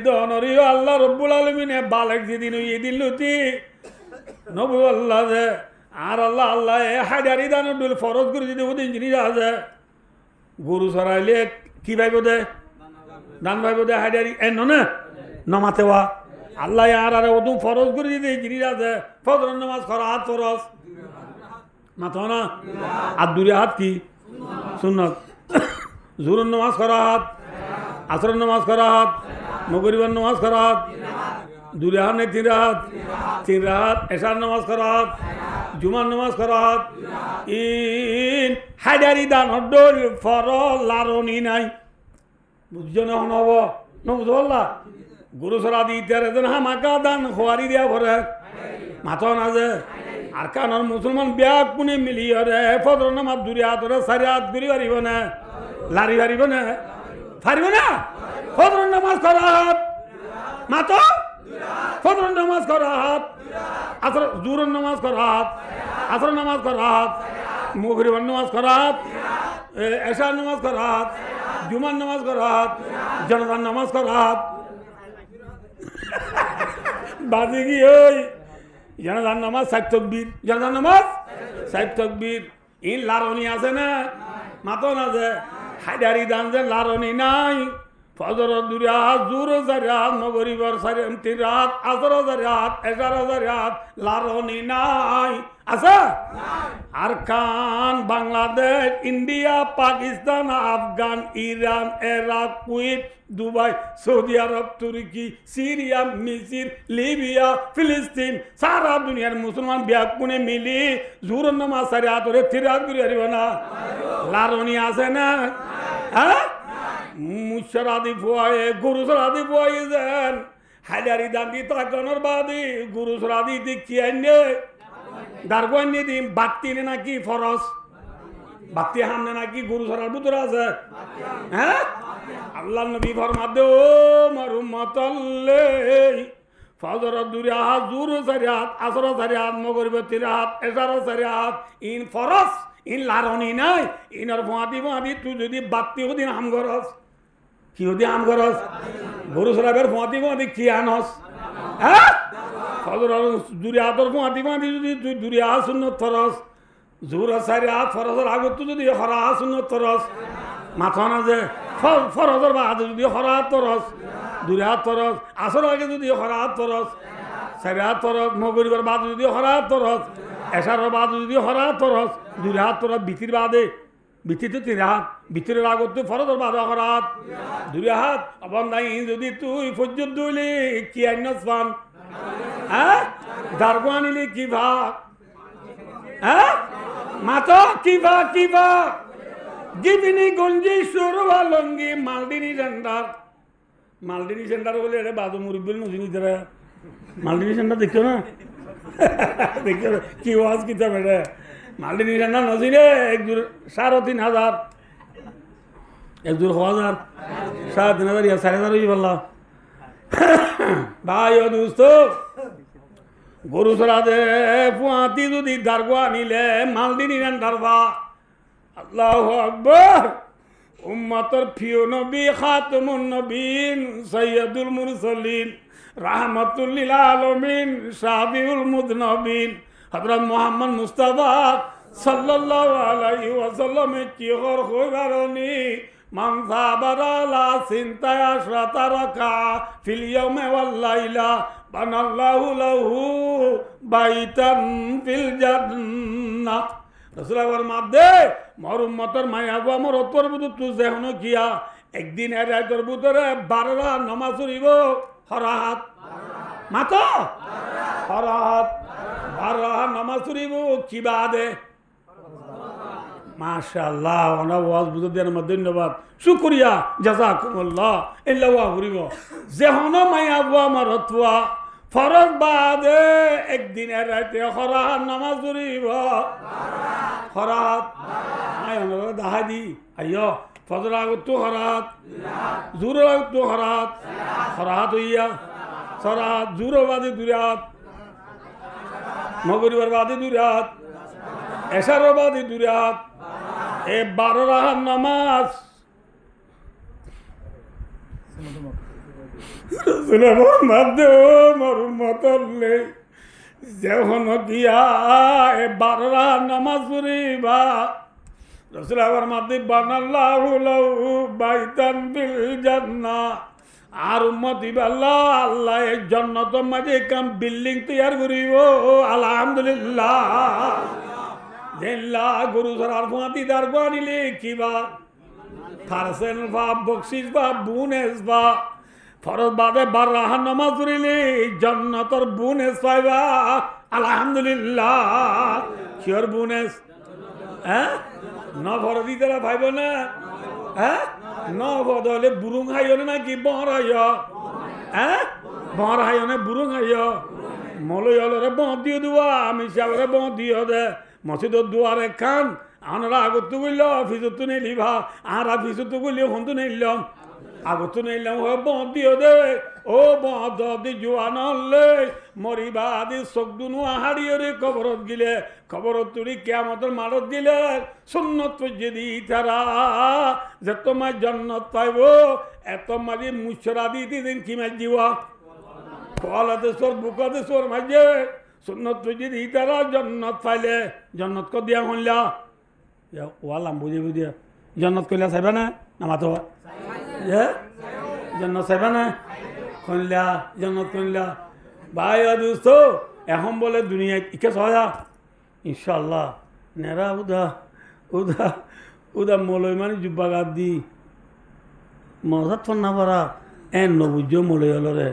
দনরিও আল্লাহ রব্বুল আলমিনে বালেক যেদিন এদিন লুতি নবু আল্লাহ যে আর আল্লাহ আল্লাহ হাজারি দানুল ফরজ করে যদি ওদিন জিনিস আছে গরু চড়াইলে কি ভাইব দে দান ভাইব দে হাজারি এন না নমাতে ওয়া আল্লাহ আর আর ওদুম ফরজ করে যদি জিনিস আছে ফজর নামাজ করা হাত ফরজ মাথা না আর দূরে হাত কি সুন্নত জোহরের নামাজ করা হাত আসরের নামাজ করা হাত মগরিবের নামাজ করা হাত দূরে হাত নেই তিন রাত এশার নামাজ করা হাত জুমার নামাজ করা হাত ইন হাজারি দান হড্ডর ফর লারনি নাই বুঝছো না হব ন বুঝো আল্লাহ গরু সরা দিতে হামাকা দান খোয়ারি দিয়া ভরে মাথা না যে আর কানর মুসলমান ব্যাগ কোনে মিলিয়ে রে ফজর নামাজ দূরে হাত রে সারি হাত ঘুরি পারিব না লারি পারিব না পারিব না ফজর নামাজ করা হাত মাথা ফজর নামাজ করা হাত আসর জোহরের নামাজ করা হাত আসর নামাজ করা হাত মাগরিবের নামাজ করা হাত এশার নামাজ করা হাত জুমার নামাজ করা হাত জনতার নামাজ করা হাত বাজে কি ওই জনতার নামাজ সাইড তকবীর জনতার নামাজ সাইড তকবীর ইন লারনি আছে না মাতো না যে হাজারি দান যে লারনি নাই ফজর দূরে হাত জোর চারি হাত মগরিবর তিন রাত আসর চারি হাত এগারো চারি হাত লারনি নাই আছে আর কান Bangladesh India Pakistan Afghan Iran Iraq Kuwait Dubai Saudi Arab তুর্কি সিরিয়া মিসির লিবিয়া ফিলিস্তিন সারা দুনিয়ার মুসলমান ব্যাগ কোনে মিলি জোর নামাজ সারি হাত ধরে তিন রাত ঘুরে আসবে না লারনি আছে না হ্যাঁ মুশরাদি ফুয়ায়ে গরু সরাদি ফুয়াই যেন হাজারি দান্দি তাকানোর বাদে গরু সরাদি দেখি আইনে দারগো আইনে দিম বাত্তি নে নাকি ফরস বাত্তি হামনে নাকি গরু সরার ভিতরে আছে হ্যাঁ আল্লাহ নবী ফরমাতে ও আমার উম্মতাল্লে ফজর দূরে হাত জোর চারি হাত আসর চারি হাত মগরিব তিন হাত এশার চারি হাত ইন ফরস ইন লারনি নাই ইনর ফুয়াদি ফুয়াদি তুই যদি বাত্তি হদিন হাম গরস কি হদি আম করস গরু সরাবের ফুয়াতি ফুয়াতি কি আনস হ্যাঁ ফজর দূরে হাতর ফুয়াতি ফুয়াতি যদি তুই দূরে হাত সুন্নত ফরস জোর সারি হাত ফরসের আগত যদি হরা হাত সুন্নত ফরস মাথা না যে ফরসের বা হাতে যদি হরা হাত তরস দূরে হাত তরস আসর আগে যদি হরা হাত তরস সারি হাত তরস মগরিবের বাদ যদি হরা হাত তরস এশারের বাদ যদি হরা হাত তরস দূরে হাত তরস বিতির বাদে বিতিতে তিন হাত ভিতরের আগত তুই ফরজের বাদ হরা হাত দূরে হাত আবার নাই যদি তুই ফজ্জত দইলে কি আইনস পান হ্যাঁ দারগো আনিলে কি ভাগ হ্যাঁ মাথা কি ভাগ গিবিনি গঞ্জি সরবা লঙ্গি মালদিনী সেন্টার বলে এটা বাদু মুরব্বীর নজিনি ধরে মালদিনী সেন্টার দেখছো না দেখছো কি ওয়াজ কিতাব এটা মালদিনী সেন্টার নজিনে একজোর 3,500 একজোর 1,000 3,500 ইয়া 4,500 হয়ে পারলা ভাই ও দোস্ত গরু সরাদে ফুয়াতি যদি দারগো আনিলে মালদিনী সেন্টার বা আল্লাহু আকবার উম্মতের প্রিয় নবী খাতমুন নবীন সৈয়দুল মুরসালিন রাহমাতুল লিল আলামিন শাফিউল মুযনবিন হযরত মুহাম্মদ মুস্তাফা সাল্লাল্লাহু আলাইহি ওয়াসাল্লাম কি হর হইবারনি মান সাবারা লা সিনতা আশরাতা রাকা ফিল ইয়াউমি ওয়াল লাইলা বানাল্লাহু লাহু বাইতান ফিল জান্নাহ রসুলের মাধ্যে মর উম্মতের মায়া গো আমার অতর বুধ তুই যেন কিয়া একদিন এর রাতের ভিতরে 12টা নামাজ পড়িব হরাহাত মাতো হরাহাত 12টা নামাজ পড়িব কি বাদে মাশাআল্লাহ ওনা ওয়াজ বুঝ দেওয়ার মধ্যে ধন্যবাদ শুকরিয়া জাযাকুমুল্লাহ ইল্লাল্লাহ ঘুরিব যেন মায়া গো আমার অতওয়া ফরজ বাদে একদিনের রাতে হরাহাত নামাজ পড়িব হরাত দাহাদি আইয় ফজর আগত হরাত জোর আগত হরাত হরাত হইয়া সরাত জোর বাদে দুরাত মগরিবের বাদে দুরাত এশার বাদে দুরাত এ 12 রাকাত নামাজ রসুল মধ্যে মরুম মতলে যখন গিয়া এ বাররা নামাজ পড়িবা রসুল আমার মাদি বানাল্লাহু লাহু বাইতান বিল জান্নাহ আর উম্মতি আল্লাহ আল্লাহ এই জান্নাতের মাঝে কাম বিল্ডিং তৈয়ার করিব আলহামদুলিল্লাহ দেল্লা গুরু সরার ফাঁতি দার বানিলে কিবা ফারসেন বা বকশিস বা বুনেস বা ফরজ বাদে বাররাহান নামাজ পড়িলে জান্নাতের বুনেস পাইবা আলহামদুলিল্লাহ কিয়র বুনেস হ্যাঁ ন ফরদি তারা ভাইব না হ্যাঁ ন বদলে বুরুং হাইয় নাকি বর হাইয় হ্যাঁ বর হাইয় না বুরুং হাইয় মলয়লরে বঁ দিয়ে দেওয়া আমি সাগরে বঁ দিয়ে দে মসজিদর দুয়ারে খান আমরা আগত করল অফিসত নিলিভা আর অফিসত করলে হন্তু নিলাম আগত নিলাম ও বঁ দিয়ে দে ও বঁ দি জোয়ান হলে মরিবা আদি চোখ দুনু হারিয়রে কবরত গিলে খবরত তুলি কেয়ামতের মারত দিলে সুন্নত যদি তারা যে তোমার জন্নত পাইব এত মাঝে মুসরা দিতে দিন কি মাঝ দিবা কলাতে সর বুকাতে সর মাঝে সুন্নত যদি তারা জন্নত পাইলে জন্নত কো দিয়া হইলা ওয়ালাম বুঝে বুঝে জন্নত কইলা চাইবা না নামাতো জন্নত চাইবা না কইলা জন্নত কইলা ভাই দোস্ত এখন বলে দুনিয়া ইকে সয়া ইনশাল্লাহ নেরা উদা উদা উদা মলয় মানে জুব্বা গাদ দি মজা তো না পারা এন নবুজ মলয় হলরে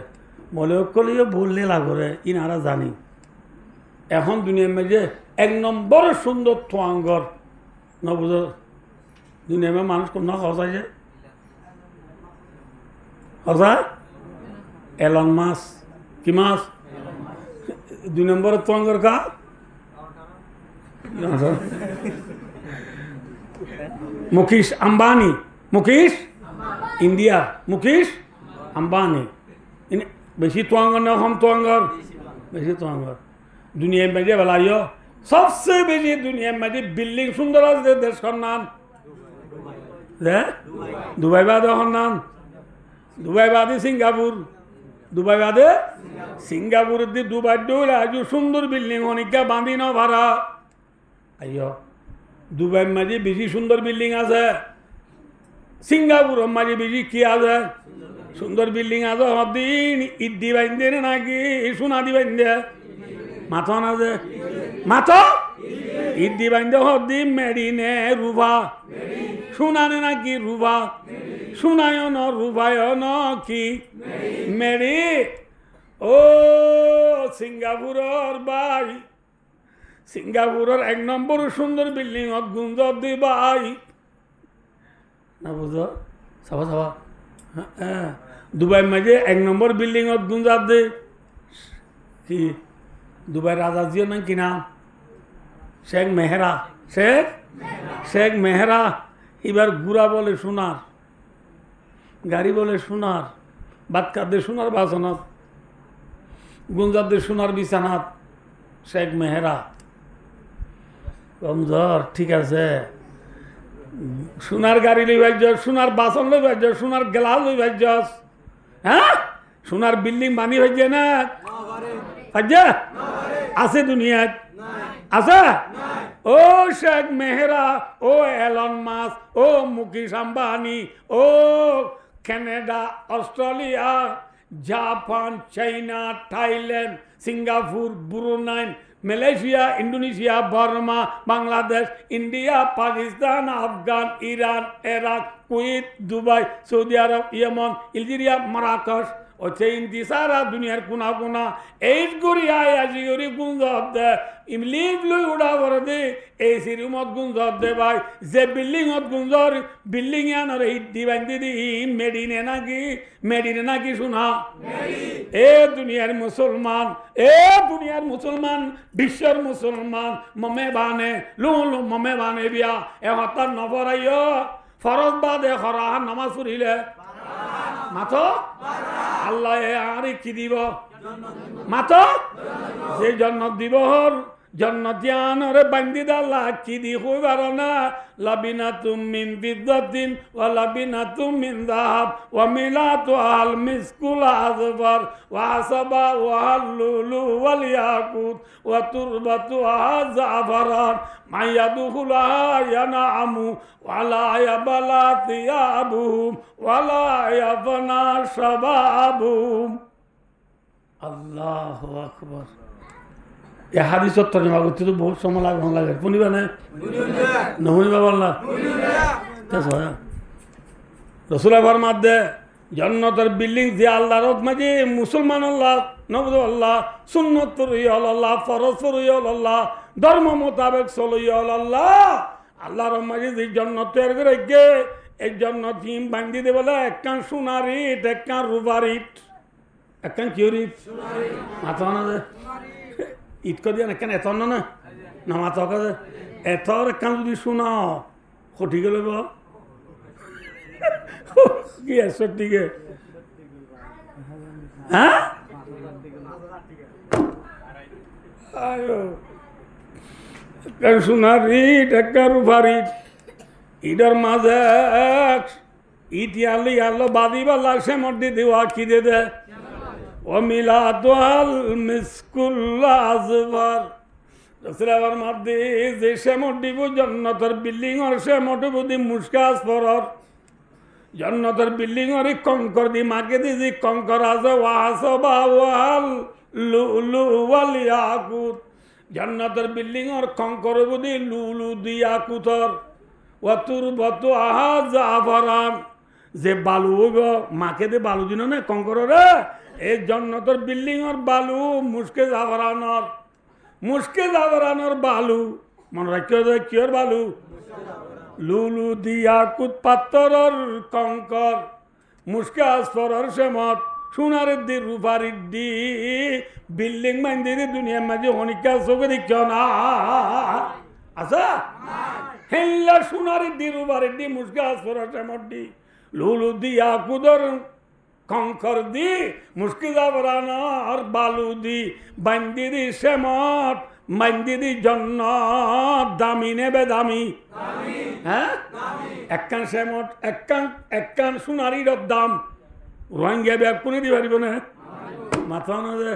মলয় কলিও বললে লাগরে ইনারা জানি এখন দুনিয়ার মাঝে এক নম্বর সুন্দর তোয়াঙ্গর নবুজ দুনিয়ার মানুষ কম না হসাই যে হসা এলন মাস কি মাস 2 নম্বর তোয়াঙ্গর কা মুকেশ আম্বানি মুকেশ ইন্ডিয়া মুকেশ আম্বানি বেশি তোয়াঙ্গর না হম তোয়াঙ্গর বেশি তোয়াঙ্গর দুনিয়ার মাঝে বেলাইও সবচেয়ে বেশি দুনিয়ার মাঝে বিল্ডিং সুন্দর আছে দেশের নাম দুবাই বাদে নাম দুবাই বাদে সিঙ্গাপুর দুবাই বাদে সিঙ্গাপুর দি দুবাই ডোলা আজ সুন্দর বিল্ডিং অনেকটা বাঁধি ন ভাড়া আইয় দুবাই মাঝে বেশি সুন্দর বিল্ডিং আছে সিঙ্গাপুরের মাঝে বেশি কি আছে সুন্দর বিল্ডিং আছে হদিন ঈদ দি বাইন্দে নাকি সোনা দি বাইন্দে মাথা না যে মাথা ঈদ দি বাইন্দে হদিন মেডিনে রুভা সোনানে নাকি রুভা সোনায় ন রুভায় ন কি মেরি ও সিঙ্গাপুরের ভাই সিঙ্গাপুরের 1 নম্বর সুন্দর বিল্ডিং গুঞ্জ দি ভাই না বুঝো সবা সবা হ্যাঁ দুবাই মাঝে 1 নম্বর বিল্ডিং গুঞ্জ দে কি দুবাই রাজা জিও না কি নাম শেখ মেহরা শেখ মেহরা এবার গুড়া বলে সোনার গাড়ি বলে সোনার বাতকারদের সোনার বাসনাত গুঞ্জারদের সোনার বিছানাত শেখ মেহরা কমজোর ঠিক আছে সোনার গাড়ি লই ভাজ্য সোনার বাসন লই ভাজ্য সোনার গ্লাস লই ভাজ্য হ্যাঁ সোনার বিল্ডিং বানি ভাজ্য না ভাজ্য আছে দুনিয়াত আছে ও শেখ মেহরা ও এলন মাস ও মুকেশ আম্বানি ও Canada Australia Japan China Thailand Singapore Brunei Malaysia Indonesia Burma Bangladesh India Pakistan Afghan Iran Iraq Kuwait Dubai Saudi Arab Yemen Algeria মারাকাশ ও চেইনতি সারা দুনিয়ার কোনা কোনা এই করি আয় আজি করি গুঞ্জব দে ইমলিগ লই উড়া করে দে এই সিরুমত গুঞ্জব দে ভাই যে বিল্ডিংত গুঞ্জর বিল্ডিং আনরে ইদি বান্ধি দি মেডিনে নাকি শোনা এ দুনিয়ার মুসলমান বিশ্বের মুসলমান মমে বানে লো মমে বানে বিয়া এ হতার নবরাইয় ফরজ বাদে খরা নামাজ পড়িলে মাথো আল্লাহ আরে কি দিব মাথো যে জন্নত দিব জন্নতিয়ানরে বান্ধি দাল্লা কি দি হইবার না লাবিনা তুমিন বিদ্যাতিন ওয়া লাবিনা তুমিন দাহাব ওয়া মিলাতু আল মিসকুল আযফার ওয়া সাবা ওয়া লুলু ওয়াল ইয়াকুত ওয়া তুরবাতু আযাফারান মায়াদুহুলা ইয়ানামু ওয়ালা ইয়াবালা থিয়াবুহুম ওয়ালা ইয়াফনা শাবাবুহুম। আল্লাহু আকবার। এ হাদিসত তর্জমা করতে তো বহুত সময় লাগে ভালো লাগে শুনিবা না শুনিবা বললা রসুল ফরমাত দে জন্নতের বিল্ডিং যে আল্লাহর মাঝে মুসলমান আল্লাহ নবদ আল্লাহ সুন্নত আল্লাহ ফরজ আল্লাহ ধর্ম মোতাবেক চলই আল্লাহ আল্লাহর মাঝে যে জন্নত তৈরি করে গে এই জন্নত হিম বান্ধি দে বলে একখান সোনার ইট একখান রুবার ইট একখান কিউর ইট মাথা না দে ইট কদিয়া না কেন এত না না মাথা কাজে এত একখান যদি শোনাও সঠি গেলে কি আছে ঠিক হ্যাঁ সোনার ইট একটা রুফার ইট ইটার মাঝে ইট ইয়ালি আল্লো বাদি বাল্লা সে মধ্যে দেওয়া কি দে দে ও মিলাতু আল মিসকুল আযফার রসুলের মধ্যে যে সে মধ্যে জন্নতের বিল্ডিং আর সে মধ্যে বুদ্ধি মুস্কা আসফরর জন্নতের বিল্ডিং আর কঙ্কর দি মাকে দি যে কঙ্কর আছে ওয়াসবা ওয়াল লুলু ওয়াল ইয়াকুত জন্নতের বিল্ডিং আর কঙ্কর বুদ্ধি লুলু দি ইয়াকুতর ওয়া তুরবাতু আযাফারান যে বালু গো মাকে দে বালু দিন না কঙ্করে এই জন্নতের বিল্ডিং আর বালু মুস্কে জাফরানোর বালু মনে রাখিও যে কিয়র বালু লুলু দিয়া কুত পাত্তরর কঙ্কর মুস্কে আসফরর সেমত সোনারের দি রূপারির দি বিল্ডিং মাইন্দির দুনিয়ার মাঝে হনিকা চোখে দেখ না আচ্ছা হেল্লা সোনারের দি রূপারির দি মুস্কে আসফরর সেমত দি লুলু দিয়া কুদর কঙ্কর দি মুস্কি জাফরানোর বালু দি বান্দি দি সেমট মান্দি দি জন্য দামি নেবে দামি হ্যাঁ একখান সেমট একখান সোনারির দাম রোহিঙ্গা ব্যাগ কোনে দি পারিব না মাথা না যে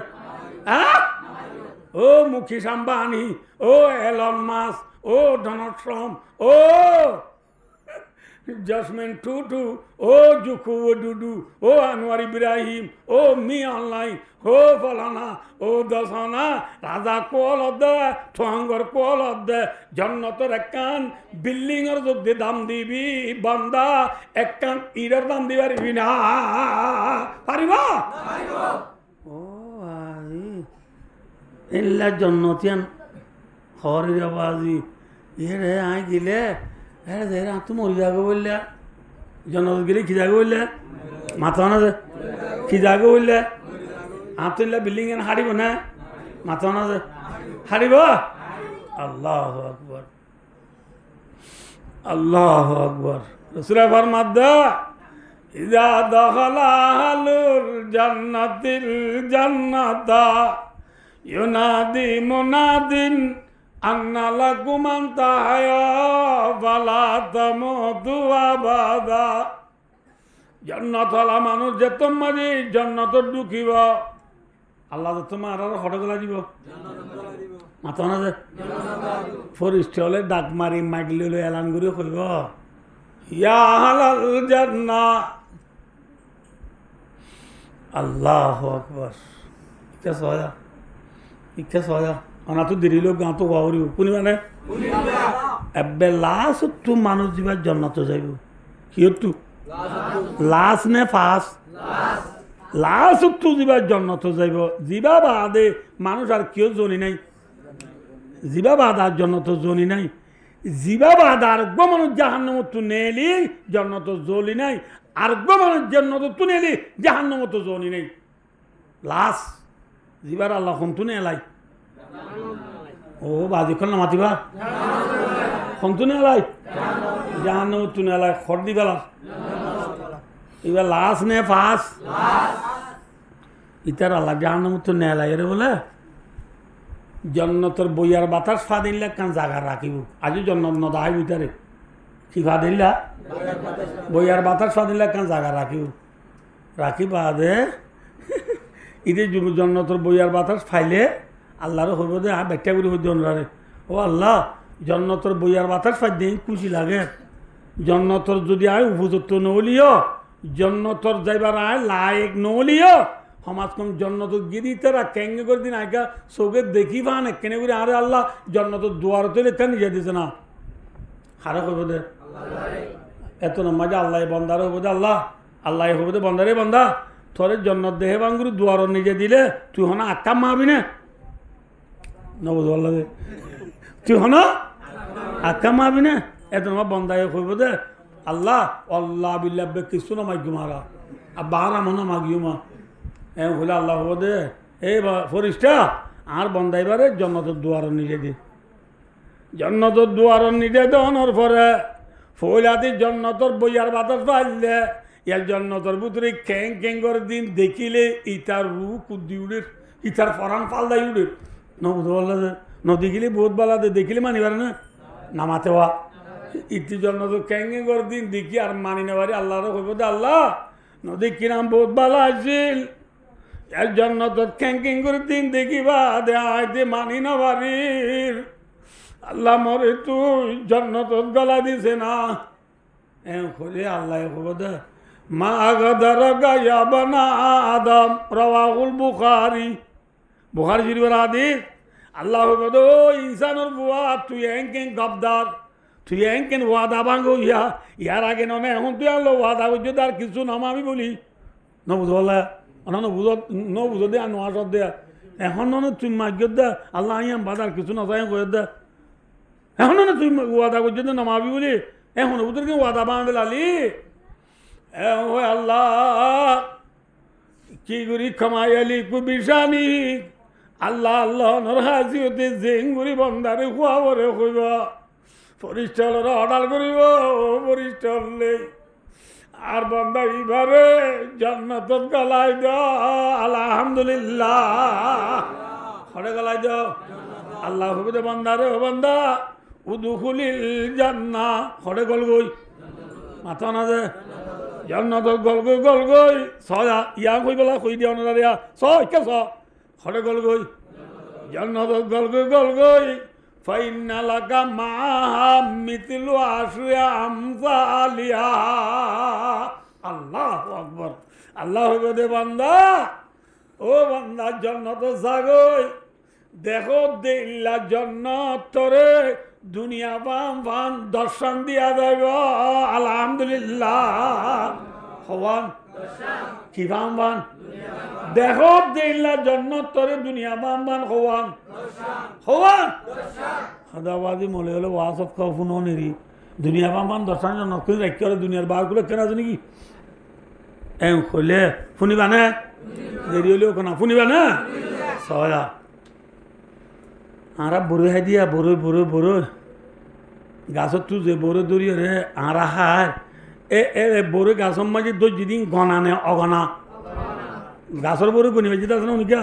হ্যাঁ ও মুকেশ আম্বানি ও এলন মাস্ক ও ডোনাল্ড ট্রাম্প ও জসমিন টুটু ও জুকু ও ডুডু ও আনোয়ার ইব্রাহিম ও মি অনলাইন ও ফলানা ও দশনা রাজা কোল দে ঠোয়াঙ্গর কোল দে জন্নতর একখান বিল্ডিং এর যদি দাম দিবি বান্দা একখান ইরের দাম দিবি পারিবি না পারিব ও এল্লা জন্নতিয়ান হরির বাজি এরে আই গিলে হ্যাঁ তুমি মরি যাবো বললে জন্নত গেলে কি যাবে বললে মাথা না যে কি যাবে বললে তুললে বিল্ডিং এনে হারিব না মাথা না যে হারিব আল্লাহু আকবার আল্লাহু আকবার রাসূল ফরমাদা ইযা দাখালা আহলুল জান্নাতিল জান্নাতা ইউনাদি মুনাদিন আন্না লাকুমান তাহায়া ফালা তামুতু আবাদা জন্নতলা মানুষ যে তোমারি জন্নত ঢুকিব আল্লাহ তোমার আর হটগলা দিব মাথা না যে ফরিস্ট হলে ডাক মারি মাগলি হলে এলান করে কইব ইয়া আহলাল জান্নাহ আল্লাহু আকবার ইচ্ছা সয়া ইচ্ছা সয়া অনা তো দেরি লোক গাঁ তো গাওয়ারি কোনি মানে এবে লাশ তো মানুষ যাবার জন্নত যাইব কি তো লাশ নে ফাঁস লাশ তো যাবার জন্নত যাইব জিবা বাদে মানুষ আর কেউ জনি নাই জিবা বাদ আর জন্নত জনি নাই জিবা বাদ আর মানুষ জাহান্নাম তো নেলি জন্নত জ্বলি নাই আর মানুষ জন্নত তো নেলি জাহান্নাম তো জনি নাই লাশ জিবার আল্লাহ কোন এলাই ও বাজিখন না মাতিবা কোনতুনে এলাই জাহান্নাম তুনে এলাই খর দি বেলা এবার লাশ নে ফাঁস ইতার আল্লাহ জাহান্নাম তো নে এলাই রে বলে জন্নতর বইয়ার বাতাস ফাদিল্লা কান জাগা রাখিব আজি জন্নত নদাই ভিতরে কি ফাদিল্লা বইয়ার বাতাস ফাদিল্লা কান জাগা রাখিব রাখি বাদে ইদে জন্নতর বইয়ার বাতাস ফাইলে আল্লাহর হইব দে ব্যাখ্যা করি হইতে অনুরারে ও আল্লাহ জন্নতর বইয়ার বাতাস ফাই দিন খুশি লাগে জন্নতর যদি আয় উপযুক্ত নলিও জন্নতর যাইবার আয় লায়ক নলিও সমাজ কম জন্নত গিরি তারা কেঙ্গে করে দিন আইকা চোখে দেখি পান কেনে করে আরে আল্লাহ জন্নতর দুয়ার তো লেখা নিজে দিছে না হারে হইব দে এত নামাজে আল্লাহ বন্দার হইব দে আল্লাহ আল্লাহ হইব দে বন্দারে বন্দা তোরে জন্নত দেহে বাঙ্গুরি দুয়ার নিজে দিলে তুই হনা আক্কা মাবি না নবুজ আল্লাহ তুই হনা আক্কা মাবি না এত নামা বন্দায় হইব দে আল্লাহ আল্লাহ বিল্লাহ কিছু না মাগি মারা আর বাহারা মনে মাগিও মা হইলে আল্লাহ হব দে এই ফরিস্টা আর বন্দাইবারে জন্নতর দুয়ার নিজে দি জন্নতর দুয়ার নিজে দেওয়ানোর পরে ফইলাদি জন্নতর বইয়ার বাতাস পাইলে ইয়ার জন্নতর ভিতরে ক্যাং ক্যাং করে দিন দেখিলে ইটার রু কুদ্দি উড়ে ইটার ফরান পাল্লাই উড়ে নবুধ বললা নদেখিলে বহুত বালা দে দেখিলে মানিবার না নামাতে হওয়া ইতি জন্নতর ক্যাং ক্যাং করে দিন দেখি আর মানি নেবারি আল্লাহর হইব দে আল্লাহ নদী নাম বহুত বালা আসিল এর জন্য তো ক্যাঙ্কিং করে দিন দেখিবা দে আইতে মানি না বাড়ির আল্লাহ মরে তুই জন্য তো গলা দিছে না করে আল্লাহ হব দে মা গদর গায়া বানা আদম রাওয়াহুল বুখারী বুখারী শরীফের হাদিস আল্লাহ হব দে ও ইনসানের বুয়া তুই এঙ্কেন গবদার তুই এঙ্কেন ওয়াদা ভাঙ্গ ইয়ার আগে নয় এখন তুই আল্লাহ ওয়াদা করছো তার কিছু নাম আমি বলি নবুঝ বলা বুঝো দে নোয়াজ দে এখন না তুই মাগ্য দে আল্লাহ আইয়াম বাজার কিছু না যাই করে দে এখন না তুই ওয়াদা করছো দে নামাবি বলি এখন ওদেরকে ওয়াদা বাঁধে লালি আল্লাহ কি করি ক্ষমাই আলি কুবিশানি আল্লাহ আল্লাহ নর হাসি হতে জেঙ্গুরি বন্ধারে খুয়াবরে কইব ফরিস্টলরা অর্ডার করিব ফরিস্টলে আর বন্দা ইবারে জান্নাতত গলাই দাও আলহামদুলিল্লাহ হরে গলাই দাও আল্লাহ হইবে বন্দারে ও বন্দা উদুখুলিল জান্নাহ হরে গল গই মাথা না দে জান্নাতত গল গই সয়া ইয়া কই বলা কই দিও না রিয়া কে হরে গল গই জান্নাতত গল গই ফাইন্না লাকা মা মিথলু আশরিয়া আমসালিহা আল্লাহু আকবার আল্লাহ হইবে দে বান্দা ও বান্দা জান্নাত জাগই দেখো দিল্লা জান্নাত তোরে দুনিয়া বাম দর্শন দিয়া দেব আলহামদুলিল্লাহ হওয়ান কি বাম দেখো দিল্লা জান্নাত তোরে দুনিয়া বাম হওয়ান হাদাবাদি মলে হলে ওয়াসব খাও ফুনো নেরি দুনিয়া বাম দর্শন জান্নাত করে রাখি করে দুনিয়ার বার করে কেনা জানি কি এম হইলে শুনিবা না দেরি হলেও কেনা শুনিবা না সয়া আরা বড় হাই দিয়া বড় গাছত তুই যে বড় দৌড়ি রে আরা হার এ বড় গাছর মাঝে দই যেদিন গনা নে অগনা গাছর বড় গনি বাজি আছে না উনিকা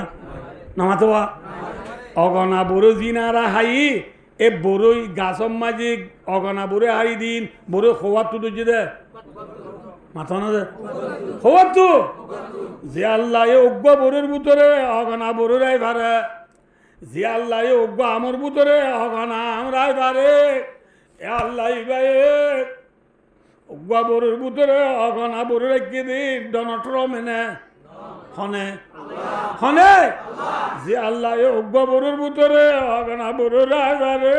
নামাতো অগনা বড় জিন আরা হাই এ বড়ই গাছর মাঝে অগনা বড় হারি দিন বড় খোয়া তু দই দে মাথা না দে খোয়া তু যে আল্লাহ এ অজ্ঞ বড়ের ভিতরে অগনা বড় রাই ভারে যে আল্লাহ অজ্ঞ আমর ভিতরে অগনা আমরাই ভারে এ আল্লাহ ভাই অজ্ঞ বড়ের ভিতরে অগনা বড় রেখে দিন ডনটর মেনে হনে হনে যে আল্লাহ অজ্ঞ বড়ের ভিতরে অগনা বড় রাই ভারে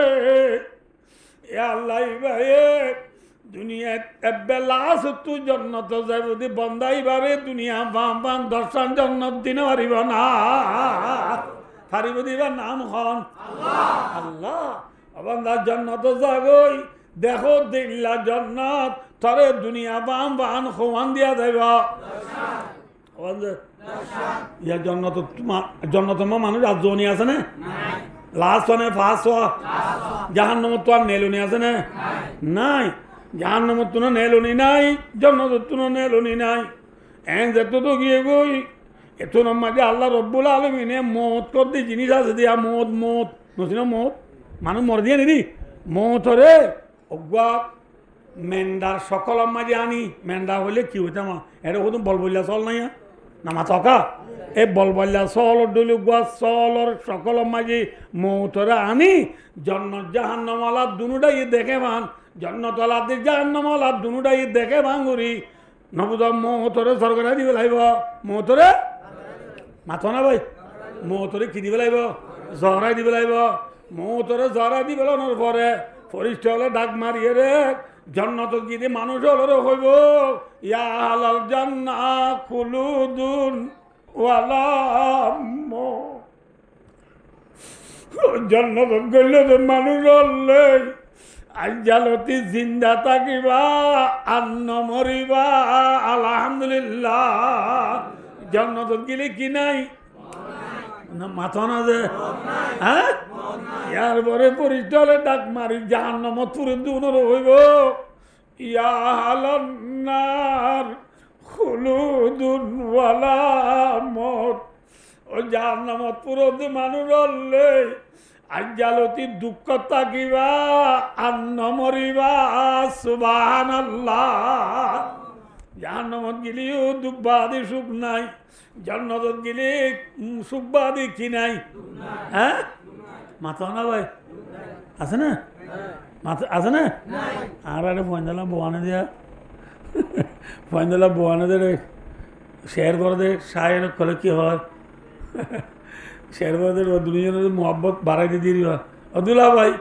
এ আল্লাহ ভাই দুনিয়া এবেলা সত্যু জন্নত যাইব দি বন্দাই বারে দুনিয়া বাম দর্শন জন্নত দিনে পারিব না পারিব দিবার নাম হন আল্লাহ বন্দা জন্নত যাগই দেখো দিল্লা জন্নত তরে দুনিয়া বাম সমান দিয়া দেব ইয়া জন্নত মানুষ আজনি আছে না লাস্ট হনে ফার্স্ট জাহান্নামত তো আর নেলনি আছে না নাই জাহান্নামত তো নেলনি নাই জন্নত তো নেলনি নাই এন যেত তো গিয়ে গই এত মাঝে আল্লাহ রব্বুল আলমিনে মত করতে জিনিস আছে দিয়া মত মত নছিল মত মানুষ মরে দিয়ে নিদি মতরে অজ্ঞা মেন্ডার সকল মাঝে আনি মেন্ডা হইলে কি হইতাম এটা হতো বল বললা চল নাই না মাথকা এই বল বললা চলর ডলি গুয়া চলর সকল মাঝে মতরে আনি জন্ম জাহান্নমালা দুনুটাই দেখে মান জন্নতলাতে জাহান্নমালা দুনুটাই দেখে ভাঙুরি নবুদ মতরে সরকার দিবে লাগব মতরে মাথো না ভাই মতরে কি দিবে লাগব জহরাই দিবে লাগব মতরে জহরাই দিবে লানোর পরে ফরিষ্ঠ হলে ডাক মারিয়ে রে জন্নত গিয়ে মানুষ হলো হইব ইয়া হালাল জান্না খুলুদুন ওয়ালা জন্নত গেলে তো মানুষ হলে আজালতি জিন্দা থাকিবা আন্ন মরিবা আলহামদুলিল্লাহ জন্নত গেলে কি নাই না মাথা না যে হ্যাঁ ইয়ার পরে পরিচলে ডাক মারি জাহান্নামত পুরে দুনর হইব ইয়া হালান্নার খুলুদুন ওয়ালা মত ও জাহান্নামত পুরোতে মানুষ হলে আজালতি দুঃখ থাকিবা আন্ন মরিবা সুবহানাল্লাহ জাহান্নামত গেলেও দুঃখবাদী সুখ নাই জন্নত গেলে সুখবাদী কি নাই হ্যাঁ মাথা না ভাই আছে না মাথা আছে না আর আরে ফয়নদালা বোয়ানে দেয়া ফয়নদালা বোয়ানে দে শেয়ার করে দে শায়ের কলে কি হয় শেয়ার করে দে দুজনের মোহাব্বত বাড়াই দিয়ে দিই অদুল্লা ভাই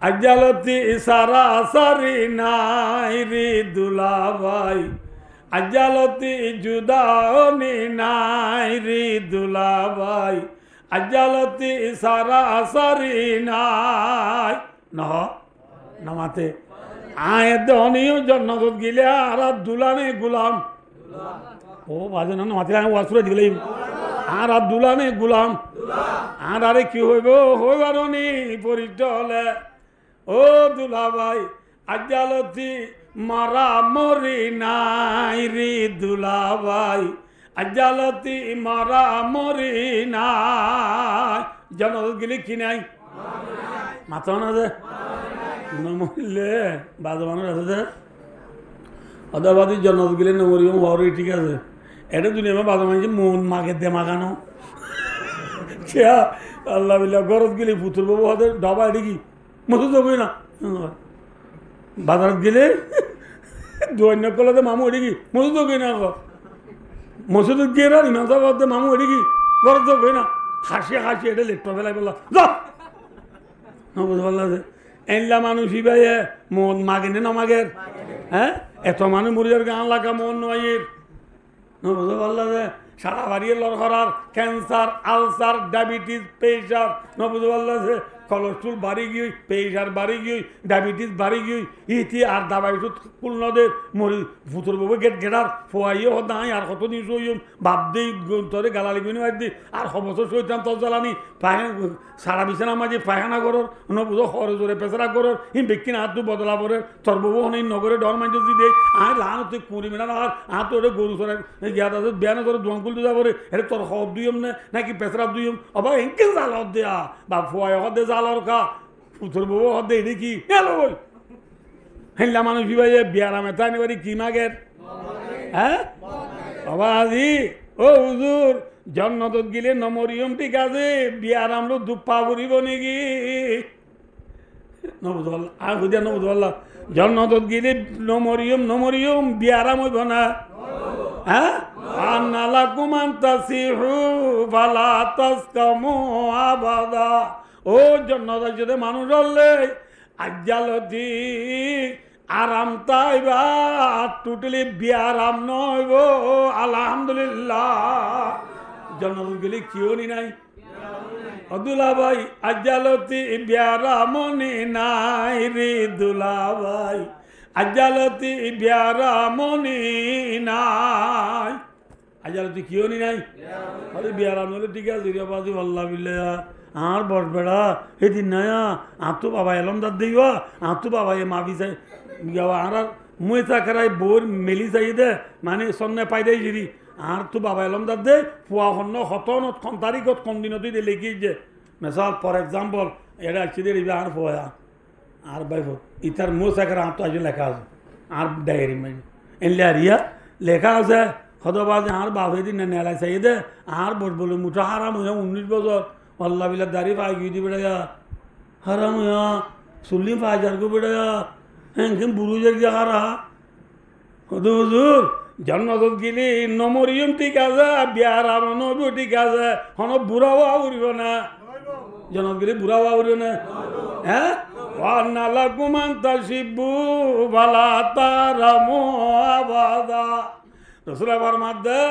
আজালতি ইসারা আসারি নাই রে দুলা ভাই আজালতি জুদানি নাই রে দুলা ভাই আজালতি ইসারা আসারি নাই নহ নামাতে আয় দনিও জন্নত গিলে আর দুলানে গুলাম ও বাজে না মাতে আমি ওয়াসুরে দিলে আর দুলানে গুলাম আর আরে কি হইব হইবার নি পরিচলে ও দুলা ভাই আজালতি মারা মরি নাই রে দুলা ভাই আজালতি মারা মরি নাই জন্নত গেলে কি নাই মাথা না যে নমরলে বাজ মানুষ আছে যে অদাবাদী জন্নত গেলে নমরিও হওয়ারই ঠিক আছে এটা দুনিয়া বাজ মানুষ মন মাকে দে মাগানো সে আল্লাহ বিল্লাহ গরত গেলে পুতুর বাবু হাতে ডবা এটি কি মতো যাবই না বাজারত গেলে দৈন্য কলাতে মামু এটি কি মতো যাবই না মসুদ গিয়ে না ইমাম সাহেব মামু এটি কি গরত যাবই না হাসি হাসি এটা লেপটপ ফেলাই বললাম বুঝতে পারলাম এনলা মানুষই ভাই মন মাগেনে না মাগের হ্যাঁ এত মানুষ মরিয়ার গান লাগা মন নয়ের বুঝতে পারলাম যে সারা বাড়িয়ে লড়ার ক্যান্সার আলসার ডায়াবেটিস প্রেশার বুঝতে পারলাম যে কোলেস্ট্রল বাড়ি গিয়ে প্রেশার বাড়ি গিয়ে ডায়াবেটিস বাড়ি গিয়ে ইতি আর দাবাই কুল নদে মরি ভুতর বাবু গেট গেটার ফোয়াইও হত নাই আর কত দিন সইম ভাব দিই তোরে গালালি বিনি মার দিই আর সবছর সইতাম তোর জ্বালানি সারা বিছানা মাঝে পায়খানা করর বুঝো খরচ জোরে পেছারা করর ই বেকিন হাতটো বদলা পরে তোর বাবু হন নগরে ডর মাইন্ড দি দে আর লান তুই কুড়ি মিনার আর তোরে গরু সরে গিয়া আছে বেয়ানা করে দোয়াঙ্কুল দিয়ে যাবরে এটা তোর হব দুইম নে নাকি পেছরা দুইম অবা এঁকে জালত দেয়া বা ফোয়াই হদে জালর খা ফুতুর বাবু হদে এটি কি এলো বল হেনলা মানুষ ভাই বিয়ারামে তাই নিবারি কি মাগের হ্যাঁ বাবা আজি ও হুজুর জন্নত গিলে নমরিয়ম ঠিক আছে বিয়ারাম লোক দুপা পড়িব নাকি নবুদুল্লাহ আর খুঁজা নবুদুল্লাহ জন্নত গিলে নমরিয়ম বিয়ারাম হইব না হ্যাঁ আন্নালা কুমান তাসিহু ফালা তাসকামু আবাদা ও জন্নত যদি মানুষ হলে আজ্জালতি আরাম তাইবা টোটালি বিয়ারাম নইব আলহামদুলিল্লাহ জন্নত গেলে কিও নি নাই দুলা ভাই আজ্জালতি বিয়ারামনি নাই রে দুলা ভাই আজ্জালতি বিয়ারামনি নাই আজ্জালতি কিও নি নাই আরে বিয়ারাম হলে ঠিক আছে রে বাজি আল্লাহ বিল্লাহ আর বস বেড়া এদিন নয়া আর তো বাবা এলম দাদ দিবা আর তো বাবা এ মাবি চাই আর মুই চাকরাই বোর মেলি চাই দে মানে সন্নে পাই দেয় জিরি আর তো বাবা এলম দাদ দে ফুয়া হন্য হতন কোন তারিখত কোন দিনত দিয়ে লিখি যে মেসাল ফর এক্সাম্পল এটা আছে দিয়ে দিবে আর ফুয়া আর বাইফ ইতার মো সাকার আম তো আজ লেখা আছে আর ডায়েরি মানে এনলে আর ইয়া লেখা আছে হতবাজ আর বাপে দিন নেলা চাই দে আর বলে মুঠা হারাম হইয়া 19 বছর আল্লাহ বিলা দাড়ি পাই গিয়ে দিবে হারাম হইয়া চল্লি 5000 কো বেড়া হ্যাঁ বুড়ো জায়গা হারা হত হুজুর জন্মত গেলি নমরিয়ম ঠিক আছে বিয়ার আমার নব ঠিক আছে হন বুড়া হওয়া উড়িব না জন্মত গেলি বুড়া হওয়া উড়িব না হ্যাঁ ওয়ান্নালা কুমান্তা শিবু বালা তারামো আবাদা রসুল আবার মাদ্দা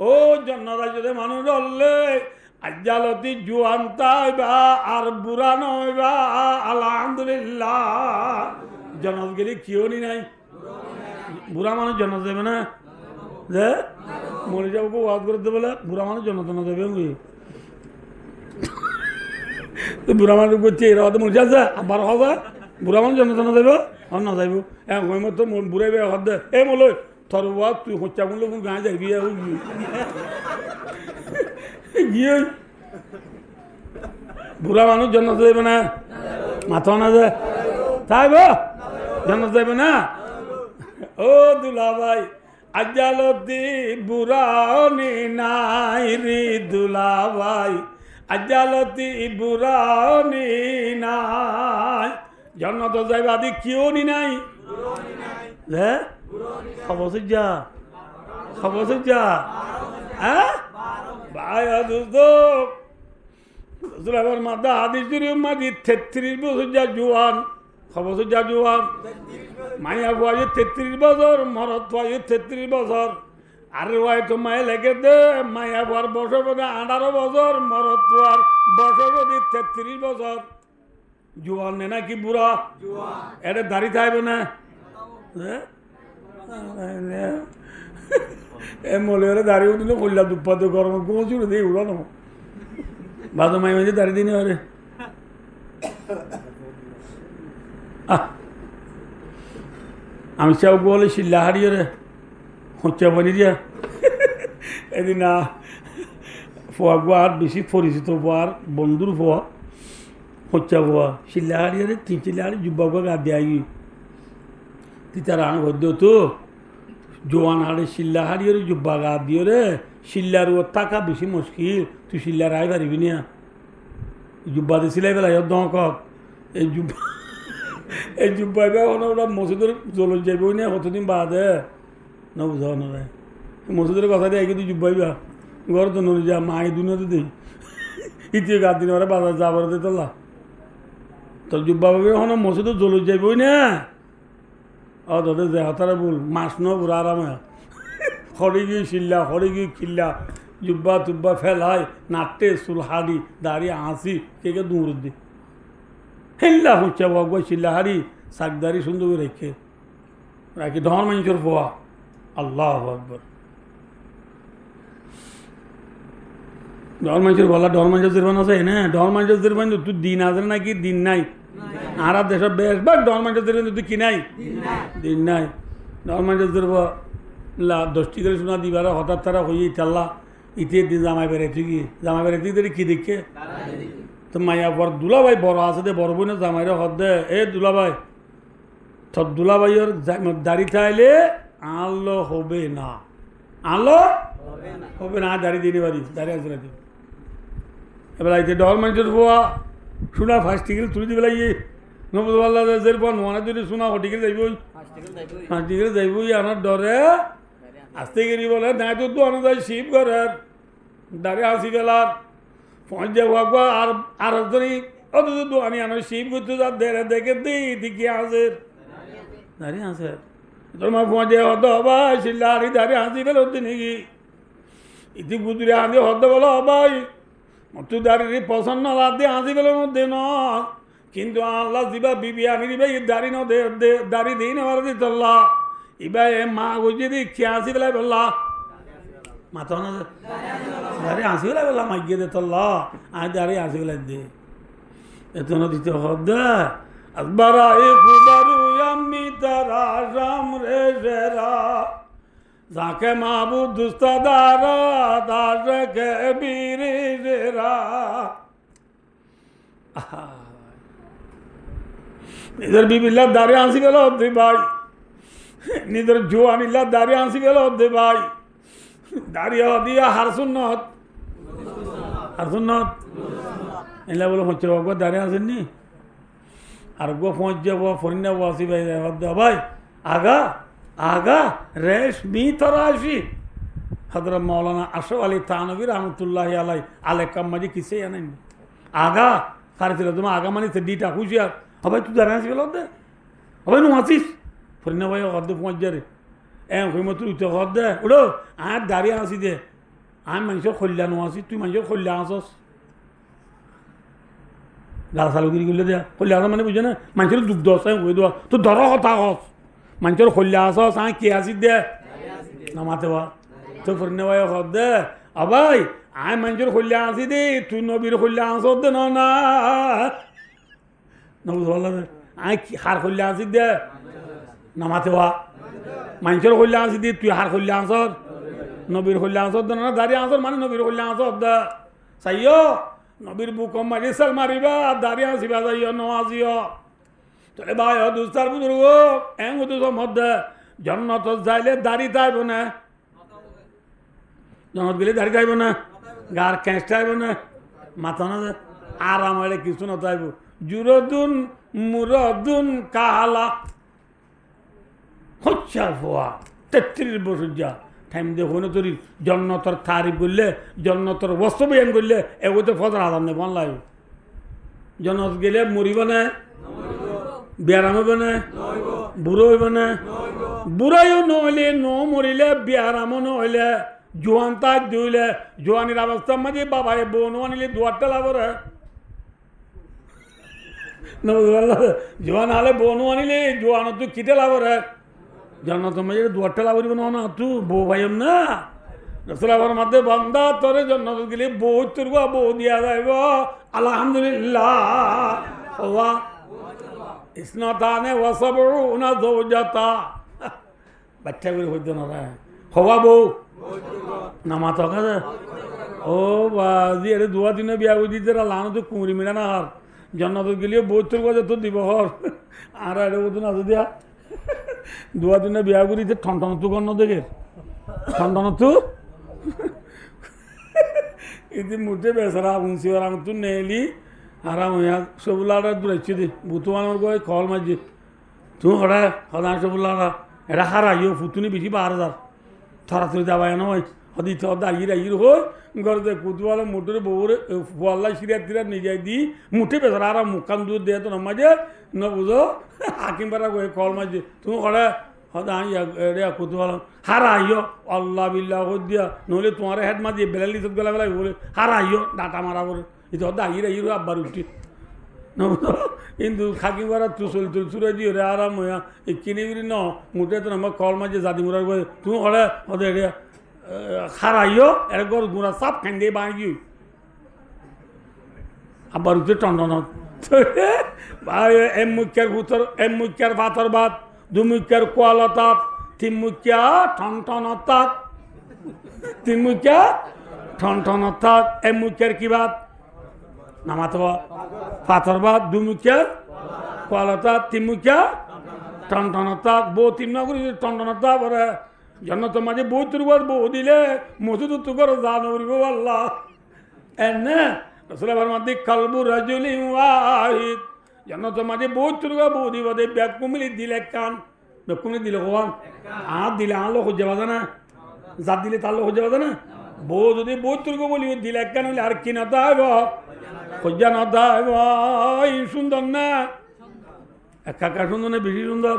ও জন্নরা যদি মানুষ রললে আজ্জালতি জুয়ান্তা হইবা আর বুড়া নইবা আলহামদুলিল্লাহ জন্নত গেলে কিও নি নাই বুড়া মানুষ জন্নত দেবে না যে মরে যাবো ওয়াজ করতে বলে বুড়া মানুষ জন্নত না দেবে বুড়া মানুষ করছে এরা হয়তো মরে যাচ্ছে আবার হবে বুড়া মানুষ জন্নত না দেবে আর না যাইব ওই মতো বুড়াই বে হদ এ মলৈ তোর ওয়াজ তুই হচ্ছা বললো গাঁ যাইবি গিয়ে বুড়া মানুষ জন্নত দেবে না মাথা না যায় তাই গো জান্নাত যাবে না ও দুলা ভাই আজ্জালতি বুড়ানি নাই রে দুলা ভাই আজ্জালতি বুড়ানি নাই জান্নাত যাইবা দি কিও নি নাই লে খবর যা হ্যাঁ ভাই দুলাবার মাদা হাদিস মাদি 33 বছর যা জোয়ান খবর যা জোয়ান মাইয়া বুয়াই 33 বছর মরত বুয়াই 33 বছর আর ওয়াই তো মায়ে লেগে দে মাইয়া বুয়ার বছর বোধ 18 বছর মরত বুয়ার বছর বোধ 33 বছর জোয়ান নে নাকি বুড়া এটা দাড়ি থাকবে না এ মলে দাঁড়িয়ে দিলে কল্লা দুপাতে গরম কোনো চুড়ে দিয়ে উড়ানো বাদো মাই মাঝে দাঁড়িয়ে দিনে আরে আমি চাও বলে শিল্লা হারিয়ে রে হচ্ছে বনি দিয়া এদিন ফোয়া গোয়ার বেশি পরিচিত ফোয়ার বন্ধুর ফোয়া হচ্ছে ফোয়া শিল্লা হারিয়ে রে 3 চিল্লা হারি যুব্বা গোয়া গা দিয়ে আই তিতার আন ঘর দিও তো জোয়ান হাড়ে শিল্লা হারিয়ে রে জুব্বা গা দিও রে শিল্লার ও থাকা বেশি মুশকিল তুই শিল্লার আই পারিবি না জুব্বা দিয়ে সিলাই পেলাই দমক এই জুব্বা ওরা মসজিদের জল যাইব না কতদিন বাদে না বুঝাও না ভাই মসজিদের কথা দিয়ে কিন্তু জুব্বাইবা ঘর তো নড়ে যা মাই দুনিয়াতে দিই ইতিয়ে গাছ দিন ওরা বাজার যাবার দে তোলা তোর জুব্বা ভাবি এখন মসজিদের জল যাইবই না ও তোদের যে হতারা বল মাছ ন বুড়া আরামে হরে গিয়ে শিল্লা হরে গিয়ে কিল্লা জুব্বা তুব্বা ফেলাই নাট্টে চুল হাড়ি দাঁড়িয়ে হাসি কে কে দৌড় দি হেল্লা হচ্ছে বাবা শিল্লা হাড়ি শাকদারি সুন্দর করে রেখে রাখি ধর মানুষের ফোয়া আল্লাহ আকবর ডর মানুষের বলা ডর মানুষের জিরবান আছে না ডর মানুষের জিরবান তুই দিন আছে নাকি দিন নাই আর দেশের বেশভাগ ডর মানুষের জিরবান তুই কি নাই দিন নাই ডর মানুষের জিরব 10টি করে শোনা দিবার হঠাৎ তারা হয়ে ইটাল্লা ইতে দিন জামাই বেড়াইছি কি জামাই বেড়াইছি কি দেখে তো মাইয়া বর দুলা ভাই বড় আছে দে বড় বোনের জামাইরে হদ দে এ দুলা ভাই তোর দুলা ভাইয়ের দাড়ি চাইলে আনলো হবে না আনলো হবে না দাড়ি দিতে পারি দাড়ি আসবে না এবার আইতে ডর মানুষের হওয়া শোনা ফার্স্ট টিকেল তুলে দিবে লাগিয়ে নবুল্লাহ পর মনে যদি শোনা হটিকেল যাইবই ফার্স্ট টিকেল যাইবই আমার ডরে আসতে গেলি বলে নাই তো তো আনা যায় শিব ঘরের দাঁড়িয়ে আসি গেলার পৌঁছে যাবো আর একজনই অত তো আনি আনো শিব করতে যা দেড়ে দেখে দিই দিকে আসে দাঁড়িয়ে আসে তোর মা পৌঁছে হদ হবাই শিল্লা হারি দাঁড়িয়ে হাসি গেল হতে নাকি ইতি গুজরে হাঁদি হদ বলো হবাই তুই দাঁড়িয়ে পছন্দ লাভ দিয়ে হাসি গেল মধ্যে ন কিন্তু আল্লাহ দিবা বিবি আনি দিবা ই দাড়ি ন দাড়ি দিই নেওয়ার দিত এবার মা বুঝে দি খেয়ে আসি বেলায় বললা মাথা না দাঁড়িয়ে আসি বেলায় বললাম মাইকে দে তোল্লা আর দাঁড়িয়ে আসি বেলায় দে এত না দিতে হদ বারা এ খুদারু আমি তারা রাম রে রেরা যাকে মাহবুব দুস্তাদারা দাসকে বীরেরা নিজের বিবিল্লা দাঁড়িয়ে আনছি গেল অব্দি ভাই, নিজের জোয়ানিল্লা দাঁড়িয়ে আনছি গেল অব্দি ভাই, দাঁড়িয়ে দিয়া হারসুন্নত এলা বলে হচ্ছে বাবা দাঁড়িয়ে আসেননি আর গো পৌঁছে ফরিনা আসি ভাই ভাই আগা আগা রেশমি তরাশি হযরত মাওলানা আশরাফ আলী থানভী রহমতুল্লাহ আলাই আলেকাম্মাজি কিসে আনেননি আগা সারেছিল তোমার আগা মানে ডিটা হুঁশিয়ার হবাই তুই দাঁড়িয়ে আসি গেল দে হবাই নু আসিস ফরিনা ভাই হদ্দে পৌঁছে রে হইম তুই উঠে হদ দে ওড়ো আর দাঁড়িয়ে আসি দে আমি মানুষের কল্যাণ আছি তুই মানুষের কল্যাণ আসস গাল চালুগিরি করলে দেয়া কল্যাণ মানে বুঝে না মানুষের দুগ্ধ আছে হয়ে দেওয়া তো ধর কথা হস মানুষের কল্যাণ আসস আমি কে আসি দে নামাতে বা তো ফরিনা ভাই হদ দে আবাই আমি মানুষের কল্যাণ আসি দে তুই নবীর কল্যাণ আসস দে না বুঝতে পারলাম আমি হার কল্যাণ আসি দে নামাতে বা মানুষের কল্যাণ আসি দে তুই হার কল্যাণ আসস নবীর কল্যাণ আসর না দাঁড়িয়ে আসর মানে নবীর কল্যাণ আসর দা চাইও নবীর বুকম মারি সাল মারিবা দাঁড়িয়ে আসিবা যাইও নজিও তাহলে ভাই দুস্তার বুজুর্গ এং দুস মধ্যে জন্নত যাইলে দাড়ি তাইব না জন্নত গেলে দাড়ি তাইব না গার ক্যাঁচ তাইব না মাথা না আরাম হলে কিছু না তাইব জুরদুন মুরদুন কাহালা হচ্ছা ফোয়া 33 বছর যা টাইম দেখো না তোর জন্নতর তারিফ করলে জন্নতর বস্তু বয়ান করলে এগোতে ফজর আদাম নেই মন লাগে জন্নত গেলে মরিব না বিয়ারাম হইব না বুড়ো হইব না বুড়াইও নহলে ন মরিলে বিয়ারামও নহলে জোয়ান তার ধুইলে জোয়ানির অবস্থার মাঝে বাবাই বোন আনিলে দুয়ারটা লাভরে জোয়ান হলে বোন আনিলে জোয়ান তুই কিটে লাভরে জন্নত মাঝে দুয়ারটা লাভরিব না তুই বউ ভাইম না রসুলাবার মধ্যে বন্দা তোরে জন্নত গেলে বউ তুরব বউ দিয়া যাইব আলহামদুলিল্লাহ ইসনাতানে ওয়াসাবউনা যাওজাতা বাচ্চা করে হইতো না রে হওয়া বউ নামা তো কাছে ও বাজি এর দুয়া দিনে বিয়া করে দিতে লানো তো কুমড়ি মিলা না হার জন্নত গেলেও বউ তুরব যত দিব হর আর এটা বলতো না দিয়া দুয়া দিনে বিয়া করিতে ঠনঠন তু কর্ণ দেখে ঠনঠন তু ইতি মুঠে বেসারা উনসি আর তু নেলি আরাম হইয়া সবুলাটা দূরাইছি দে বুতু আমার গয় কল মাঝে তুই হরা হদা সবুলাটা এটা হারাইও ফুতুনি বেশি 12,000 থরাথরি যাবাই নয় হদি তো দাগির আইর হই ঘরে কুতুয়ালা মোটরে বউরে ফোয়াল্লা সিরিয়া তিরা নিয়ে দি মুঠে বেসারা আর মুখান দুধ দিয়ে তো মাঝে ন বুঝো হাকিম পাড়া গয়ে কল মাঝে তুমি হরা হদা ইয়া কুতুয়ালা হারাইও আল্লাহ বিল্লাহ দিয়া নহলে তোমার হেড মাঝে বেলালি সব বেলা বেলা বলে হারাইও ডাটা মারা বলে এটা হদা আইর আইর আব্বার উঠি ন কিন্তু খাকি পাড়া তুসল তুলসুরা দিয়ে রে আরাম হইয়া এই কিনে বিরি ন মুঠে তো আমার কল মাঝে জাতি মুরার গয়ে তুমি হরা হদা এটা খারাইও এর গর গুঁড়া সাপ খান দিয়ে বাঁগি আবার উঠে টন্ডন এম মুখ্যার ভূতর এম মুখ্যার ভাতর ভাত দু মুখ্যার কোয়ালতাপ তিন মুখ্যা ঠন তাপ তিন মুখ্যা ঠন তাপ এম মুখ্যার কি ভাত নামাতো পাথর ভাত দু মুখ্যার কোয়ালতাপ তিন মুখ্যা ঠন তাপ বউ তিন নগরী টন তাপ ওরে জন্নত মাঝে বউ তুরবার বউ দিলে মসুদ তুকর জান উড়িব আল্লাহ এনে রসুলের মধ্যে কালবু রাজুলি ওয়াহিদ জন্নত মাঝে বউ তুরবা বউ দিব দে বেকুমিলি দিলে কান বেকুমিলি দিলে কোয়ান আর দিলে আনলো খুঁজে বাজে না জাত দিলে তার লোক খুঁজে বাজে না বউ যদি বউ তুরব বলি দিলে কান হলে আর কি না দাইব খুঁজা না দাইব সুন্দর না একা সুন্দর না বেশি সুন্দর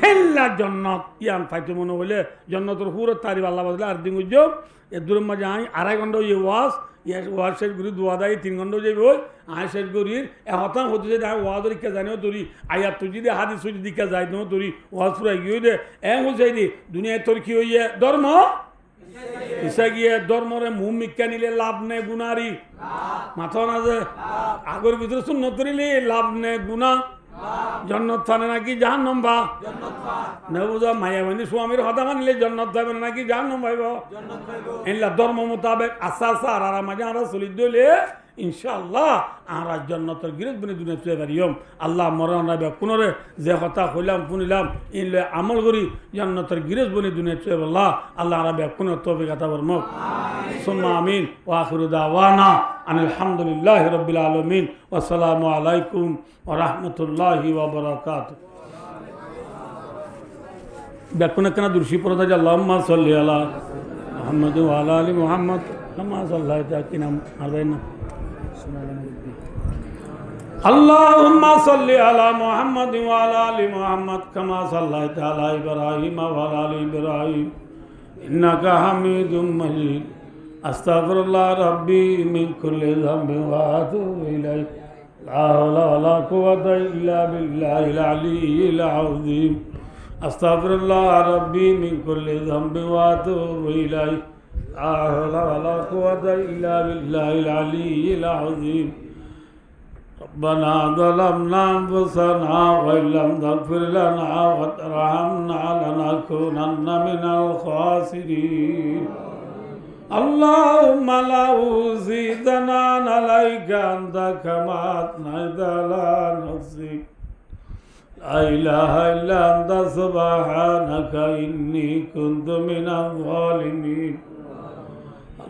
হেল্লা জন্নত ইয়ান ফাইতে মনে হইলে জন্নতর পুরো তারিফ আল্লাহ বদলে আর দিন উজ্জ এর দূরের মাঝে আই 2.5 ঘন্টা ইয়ে ওয়াজ শেষ করি দোয়া দেয় 3 ঘন্টা যাইব ওই আই শেষ করি হতাম হতে যদি আমি ওয়াজের ইচ্ছা জানিও তোরি আয়াত তুই যদি হাদিস যদি দিকা যাই নো তোরি ওয়াজ পুরাই গিয়ে দে হচ্ছে দি দুনিয়ায় তোর কি হইয়ে ধর্ম ইসা গিয়ে ধর্মরে মুখ মিক্কা নিলে লাভ নেই গুনারি মাথা না যে আগর ভিতরে শূন্য করিলে লাভ নেই গুণা জন্নত ফানে নাকি জাহান্নাম বা নেবুজা মায়াবানি স্বামীর হদা মানলে জন্নত পাবে নাকি জাহান্নাম পাইব এনলা ধর্ম মোতাবেক আশা আশা আর মাঝে আমরা চলি দিলে ইনশাআল্লাহ আর জন্নতর গিরজ বনে দুনিয়া চুয়ে পারিম আল্লাহ মরণ রাবে পুনরে যে কথা কইলাম শুনিলাম ইনলে আমল করি জন্নতর গিরজ বনে দুনিয়া চুয়ে বললাহ আল্লাহ রাবে পুনর তৌফিক আতা ফরমাক সুম্মা আমিন ওয়া আখিরু দাওয়ানা আনিল হামদুলিল্লাহি রাব্বিল আলামিন ওয়া আসসালামু আলাইকুম ওয়া রাহমাতুল্লাহি ওয়া বারাকাতুহু বেকুনা কেনা দুরশি পড়া যায় আল্লাহুম্মা সাল্লি আলা মুহাম্মাদ ওয়া আলা আলি মুহাম্মাদ কামা সাল্লাইতা কিনা আরবাইনা اللهم صل على محمد وعلى ال محمد كما صليت على ابراهيم وعلى ال ابراهيم انك حميد مجيد استغفر الله ربي من كل ذنب واتوب اليه لا حول ولا قوه الا بالله العلي العظيم استغفر الله ربي من كل ذنب واتوب اليه لا حول ولا قوه الا بالله العلي العظيم ربنا ظلمنا أنفسنا وإن لم تغفر لنا وترحمنا لنكونن من الخاسرين اللهم لا أزيدنا عليك أنت كما أثنيت على نفسك لا إله إلا أنت سبحانك إني كنت من الظالمين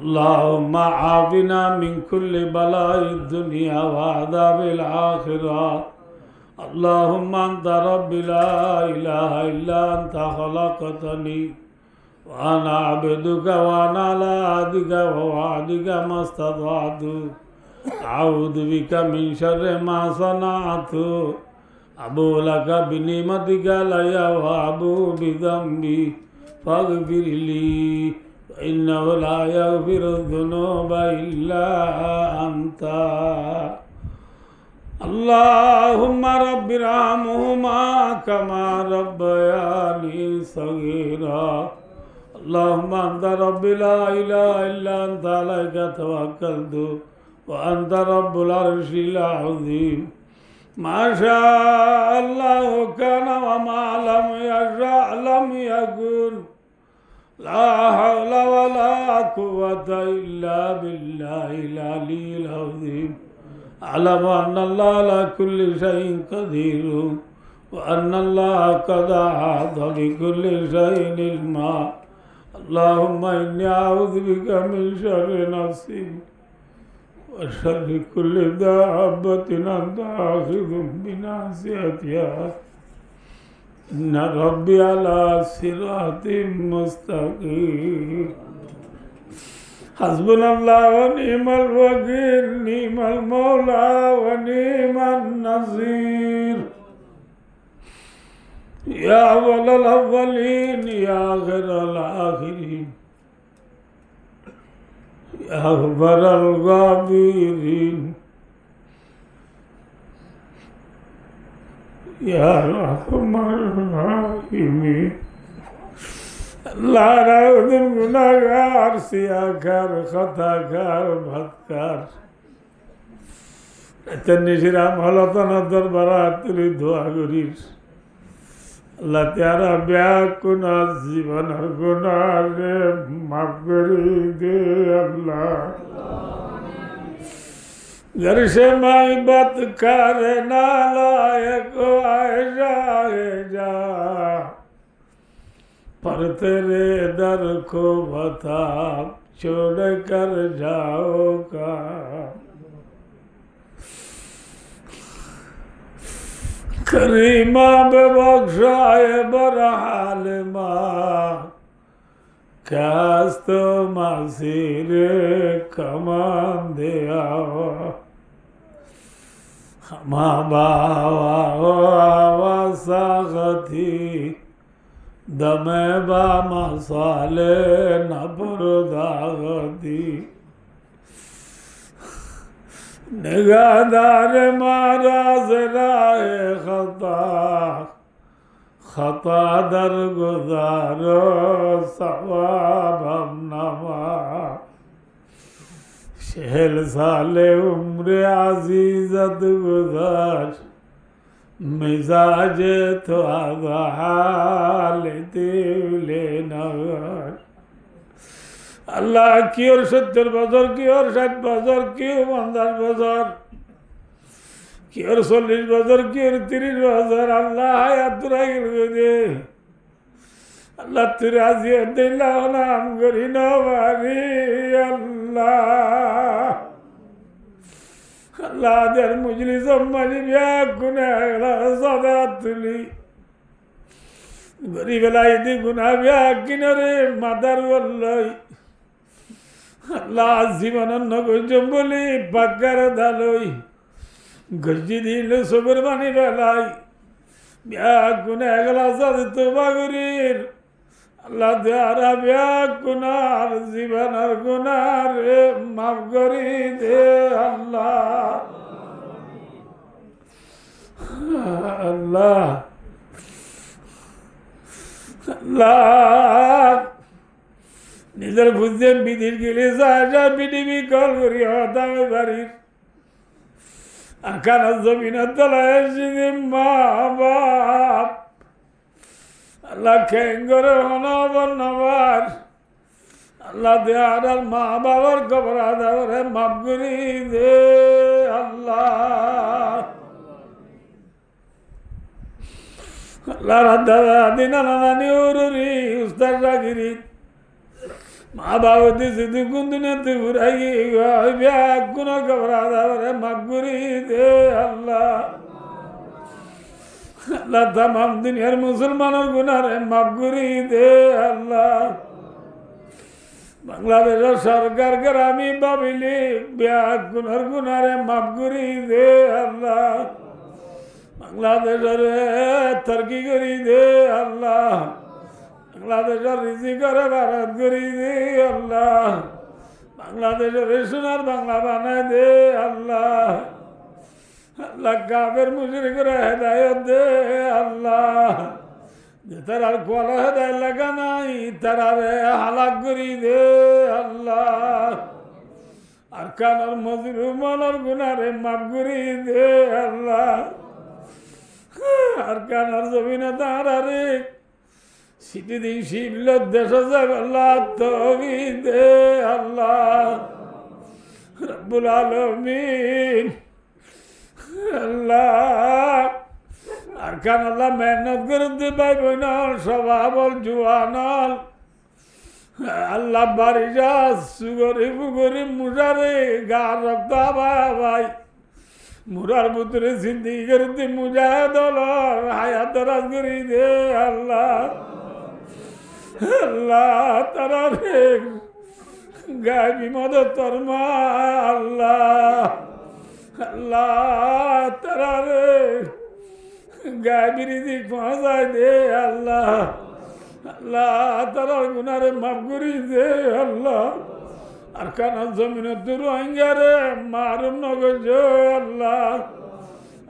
اللهم عافنا من كل بلاء الدنيا وعذاب الآخرة اللهم أنت رب لا إله إلا أنت خلقتني وأنا عبدك وأنا على عهدك ووعدك ما استطعت أعوذ بك من شر ما صنعت أبو لك بنعمتك علي وأبو بذنبي فاغفر لي إنه لا يغفر الذنوب إلا أنت اللهم رب ارحمهما كما ربياني صغيرا اللهم أنت رب لا إله إلا أنت عليك توكلت وأنت رب العرش العظيم ما شاء الله كان وما لم يشاء لم يكن لا حول ولا قوة إلا بالله العلي العظيم أعلم أن الله على كل شيء قدير وأن الله قد أحاط بكل شيء علما اللهم إني أعوذ بك من شر نفسي وشر كل دابة أنت آخذ بناصيتها إن ربي على صراط مستقيم حسبنا الله ونعم الوكيل نعم المولى ونعم النصير يا أول الأولين يا آخر الآخرين يا غفر الغافرين يا رحم الراحمين لا نعوذ গুনাহগার সিয়াকার খতাকার ভাতকার নিশিরাম হলতনা দরবারা তুলি দোয়া করিস আল্লাহ তারা ব্যাকুনা জীবনের গুনাহে মাফ করে দে আল্লাহ घर से माई बात करे ना लायक आए जाए जा पर तेरे दर को बता छोड़ कर जाओगा करीमा बख्शाए बरहाल माँ तो मासीर कमान दे आवा हमा बावा सागती दमे बा मसाले नबर दागती निगाहदार महाराज राय खता खता दर गुजारो सवाब हम नमा शेल साले उम्र आजीजत गुजार मिजाज तो लेते नगर আল্লাহ কি ওর 70 বছর, কি ওর 60 বছর, কি ওর 50 বছর, কি ওর 40 বছর, কি ওর 30 বছর, আল্লাহ হায়াত দুরাই দে আল্লাহ তুই রাজি দিল্লাহ নাম করি নবারি আল্লাহ আল্লাহ দের মুজলিস মাঝি ব্যাগ গুনা সদা তুলি গরিব লাইদি গুনা ব্যাগ কিনারে মাদার বল্লই আল্লাহ জীবন গজম বলি বাগার দালই গজি দিল সবর বানি বেলাই ব্যাগ গুনা গলা সাদ তোবা করির আল্লাহ দেয়ারা ব্যাগ গুনার জীবনের গুনার মাফ করি দে আল্লাহ আল্লাহ আল্লাহ নিজের বুঝতে বিধির গেলে যা বিডিবি কল করি হতামে বাড়ির আর কানা জমিনের তলায় এসে মা বাপ আল্লাহ খেঙ্গরে হনবার আল্লাহ দেয়ার মা বাবার খবর আদারে মাফ করি দে আল্লাহ আল্লাহ দাদা দিনা নানি ওরি উস্তাদ রাগিরি মা বাবা দিছে তুই কোন দিনে তুই ঘুরাই ব্যাগ কোন খবর আদারে মাফ করি দে আল্লাহ আল্লাহ তামাম দুনিয়ার মুসলমানের গুনারে মাফ করি দে আল্লাহ বাংলাদেশের সরকার গ্রামী বাবিলি ব্যাগ গুনারে মাফ করি দে আল্লাহ বাংলাদেশের তরকি করি দে আল্লাহ বাংলাদেশের রিজি করে ভারত করি দে আল্লাহ বাংলাদেশের সোনার বাংলা বানায় দে আল্লাহ আল্লাহ কাফের মুশরিকরা হেদায়েত দে আল্লাহ যে তার কোলা হেদায়েত লাগা নাই তারারে হালাক করি দে আল্লাহ আর কানার মজলুমানের গুনারে মাফ করি দে আল্লাহ আর কানার জমিনে তারারে সিটি দিন শিবল দেশ যাব আল্লাহ তৌফিক দে আল্লাহ রব্বুল আলামিন আল্লাহ আর কান আল্লাহ মেহনত করতে পাইব না স্বভাবল জুয়ানল আল্লাহ বাড়ি যা সুগরি ফুগরি মুরারে গা রক্ত ভাই মুরার ভিতরে জিন্দিগি করতে মুজাহিদল হায়াত রাজ করি দে আল্লাহ আল্লাহ তারা রে গায়বি মদত তরমা আল্লাহ আল্লাহ তারারে গায়বির দিক পৌঁছায় দে আল্লাহ আল্লাহ তারার গুনারে মাফ করি দে আল্লাহ আর কানার জমিনে দূর রোহিঙ্গারে মারুম নগজ আল্লাহ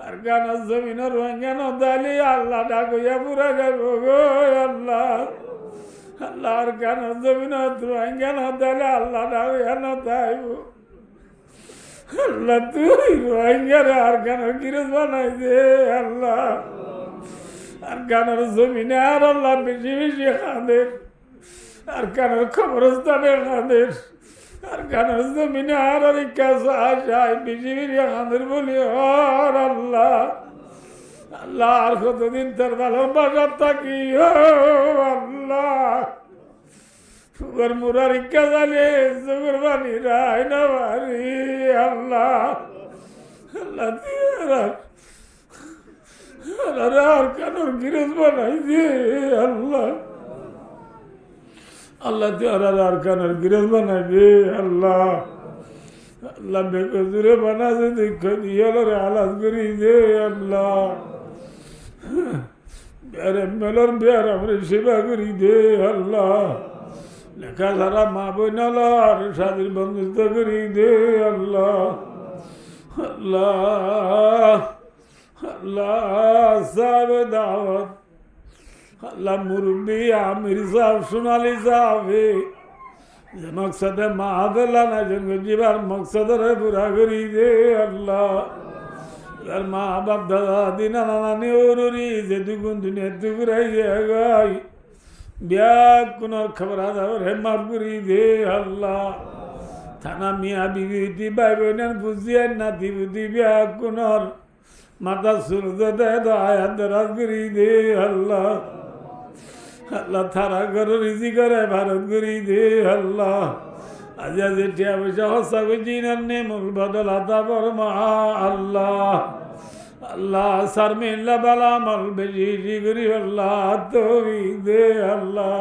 আর কানার জমিনে রোহিঙ্গা নদালি আল্লাহ ডাকইয়া পুরা যাব গো আল্লাহ আল্লাহ আর কানার জমিনে রোহিঙ্গা নদালি আল্লাহ ডাকইয়া নদাইব আল্লাহ তুই রোহিঙ্গারে আর কানার গিরজ বানাই দে আল্লাহ আর কানার জমিনে আর আল্লাহ বেশি বেশি খাদের আর কানার খবরস্থানে খাদের আর কানার জমিনে আর কাছে বেশি বেশি খাদের বলি আর আল্লাহ আল্লাহ আর কতদিন তার ভালোবাসার থাকি ও আল্লাহ সুগর মুরার ইচ্ছা জানে সুগর বানি রায় না বাড়ি আল্লাহ আল্লাহ আর কানোর গিরজ বানাই দে আল্লাহ আল্লাহ আর কানোর গিরজ বানাই দে আল্লাহ আল্লাহ বেকজুরে বানাছে দেখ দিয়ালরে আলাদ করি দে আল্লাহ বেড়ে মেলর বেয়ার আমরা সেবা করি দে আল্লাহ লেখা সারা মা বোনালার স্বাধীন বন্ধুত্ব করি দে আল্লাহ আল্লাহ আল্লাহ সাহেব দাওয়াত আল্লাহ মুরব্বী আমির সাহেব সোনালি সাহেব যে মকসদে মাহাদুল্লাহ না জীবার মকসদরে পুরা করি দে আল্লাহ এবার মা বাপ দাদা দিনা নানি ওরি যে দুগুণ দুনিয়া দুগুরাই গাই ব্যাগ কোন খবর আদার হে মাফ করি দে আল্লাহ থানা মিয়া বিবিটি ভাই বোনের বুঝিয়ে নাতি বুদ্ধি ব্যাগ কোনর মাথা সূর্য দে আয়াত দরাজ করি দে আল্লাহ আল্লাহ থারা করে রিজি করে ভারত করি দে আল্লাহ আজ আজ টিয়া পয়সা হসা করছি নে মুখ বদল আতা বর্মা আল্লাহ আল্লাহ সারমিল্লা বালা মল বেজি করি আল্লাহ তৌফিক দে আল্লাহ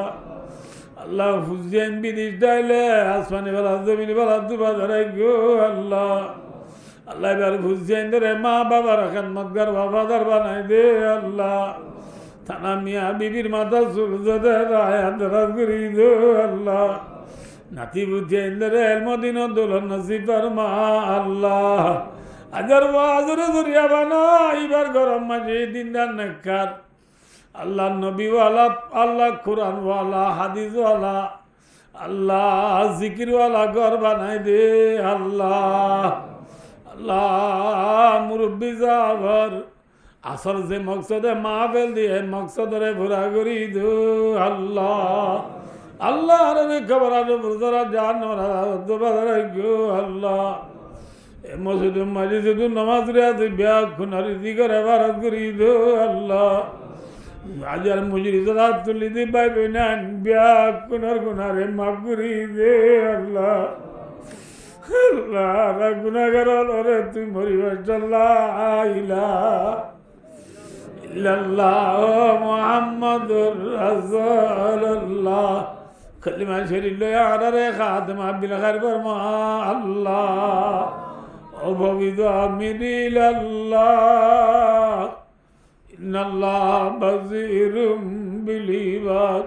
আল্লাহ হুসেন বিদিশ ডাইলে আসমানি বালা জমিনি বালা দুবা ধরাই গো আল্লাহ আল্লাহ এবার হুসেন ধরে মা বাবার খেদমতগার বাবাদার বানাই দে আল্লাহ থানা মিয়া বিবির মাথা সূর্য দে আয়াত রাজ করি দে আল্লাহ নাতি বুঝে ইন্দরে এলমদিন দোলন নসিব মা আল্লাহ আজার ওয়াজরে জরিয়া বানা এবার গরম মাঝে দিনদার নেককার আল্লাহ নবীওয়ালা আল্লাহ কোরআনওয়ালা হাদিসওয়ালা আল্লাহ জিকিরওয়ালা ঘর বানাই দে আল্লাহ আল্লাহ মুরব্বী যাবার আসল যে মকসদে মাহফিল দিয়ে মকসদরে ভরা করি দো আল্লাহ আল্লাহ রে খবর আছে বুঝরা জান ওরা গো আল্লাহ মসজিদ মসজিদ নামাজ রে ব্যাগ খুনারি দিগরে ভারত করি দো আল্লাহ আজার মুজরি দাদা তুলি দি ভাই বোনান ব্যাগ খুনার গুনারে মাফ করি দে আল্লাহ আল্লাহ গুনাহগার রে তুই মরিবার আল্লাহ ইলাহা ইল্লাল্লাহ মুহাম্মাদুর রাসূলুল্লাহ কলিমা শরীফ লয়া আরে খাতমা বিল খাইর ফরমা আল্লাহ ও ভবিদ আমিনিল আল্লাহ ইন্নাল্লাহ বাযীরুম বিল ইবাদ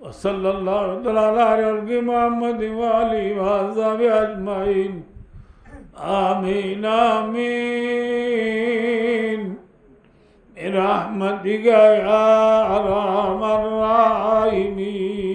ওয়া সাল্লাল্লাহু তাআলা আলা মুহাম্মাদ ওয়া আলিহি ওয়া সাহবিহি আজমাইন আমিন আমিন برحمتك يا أرحم الراحمين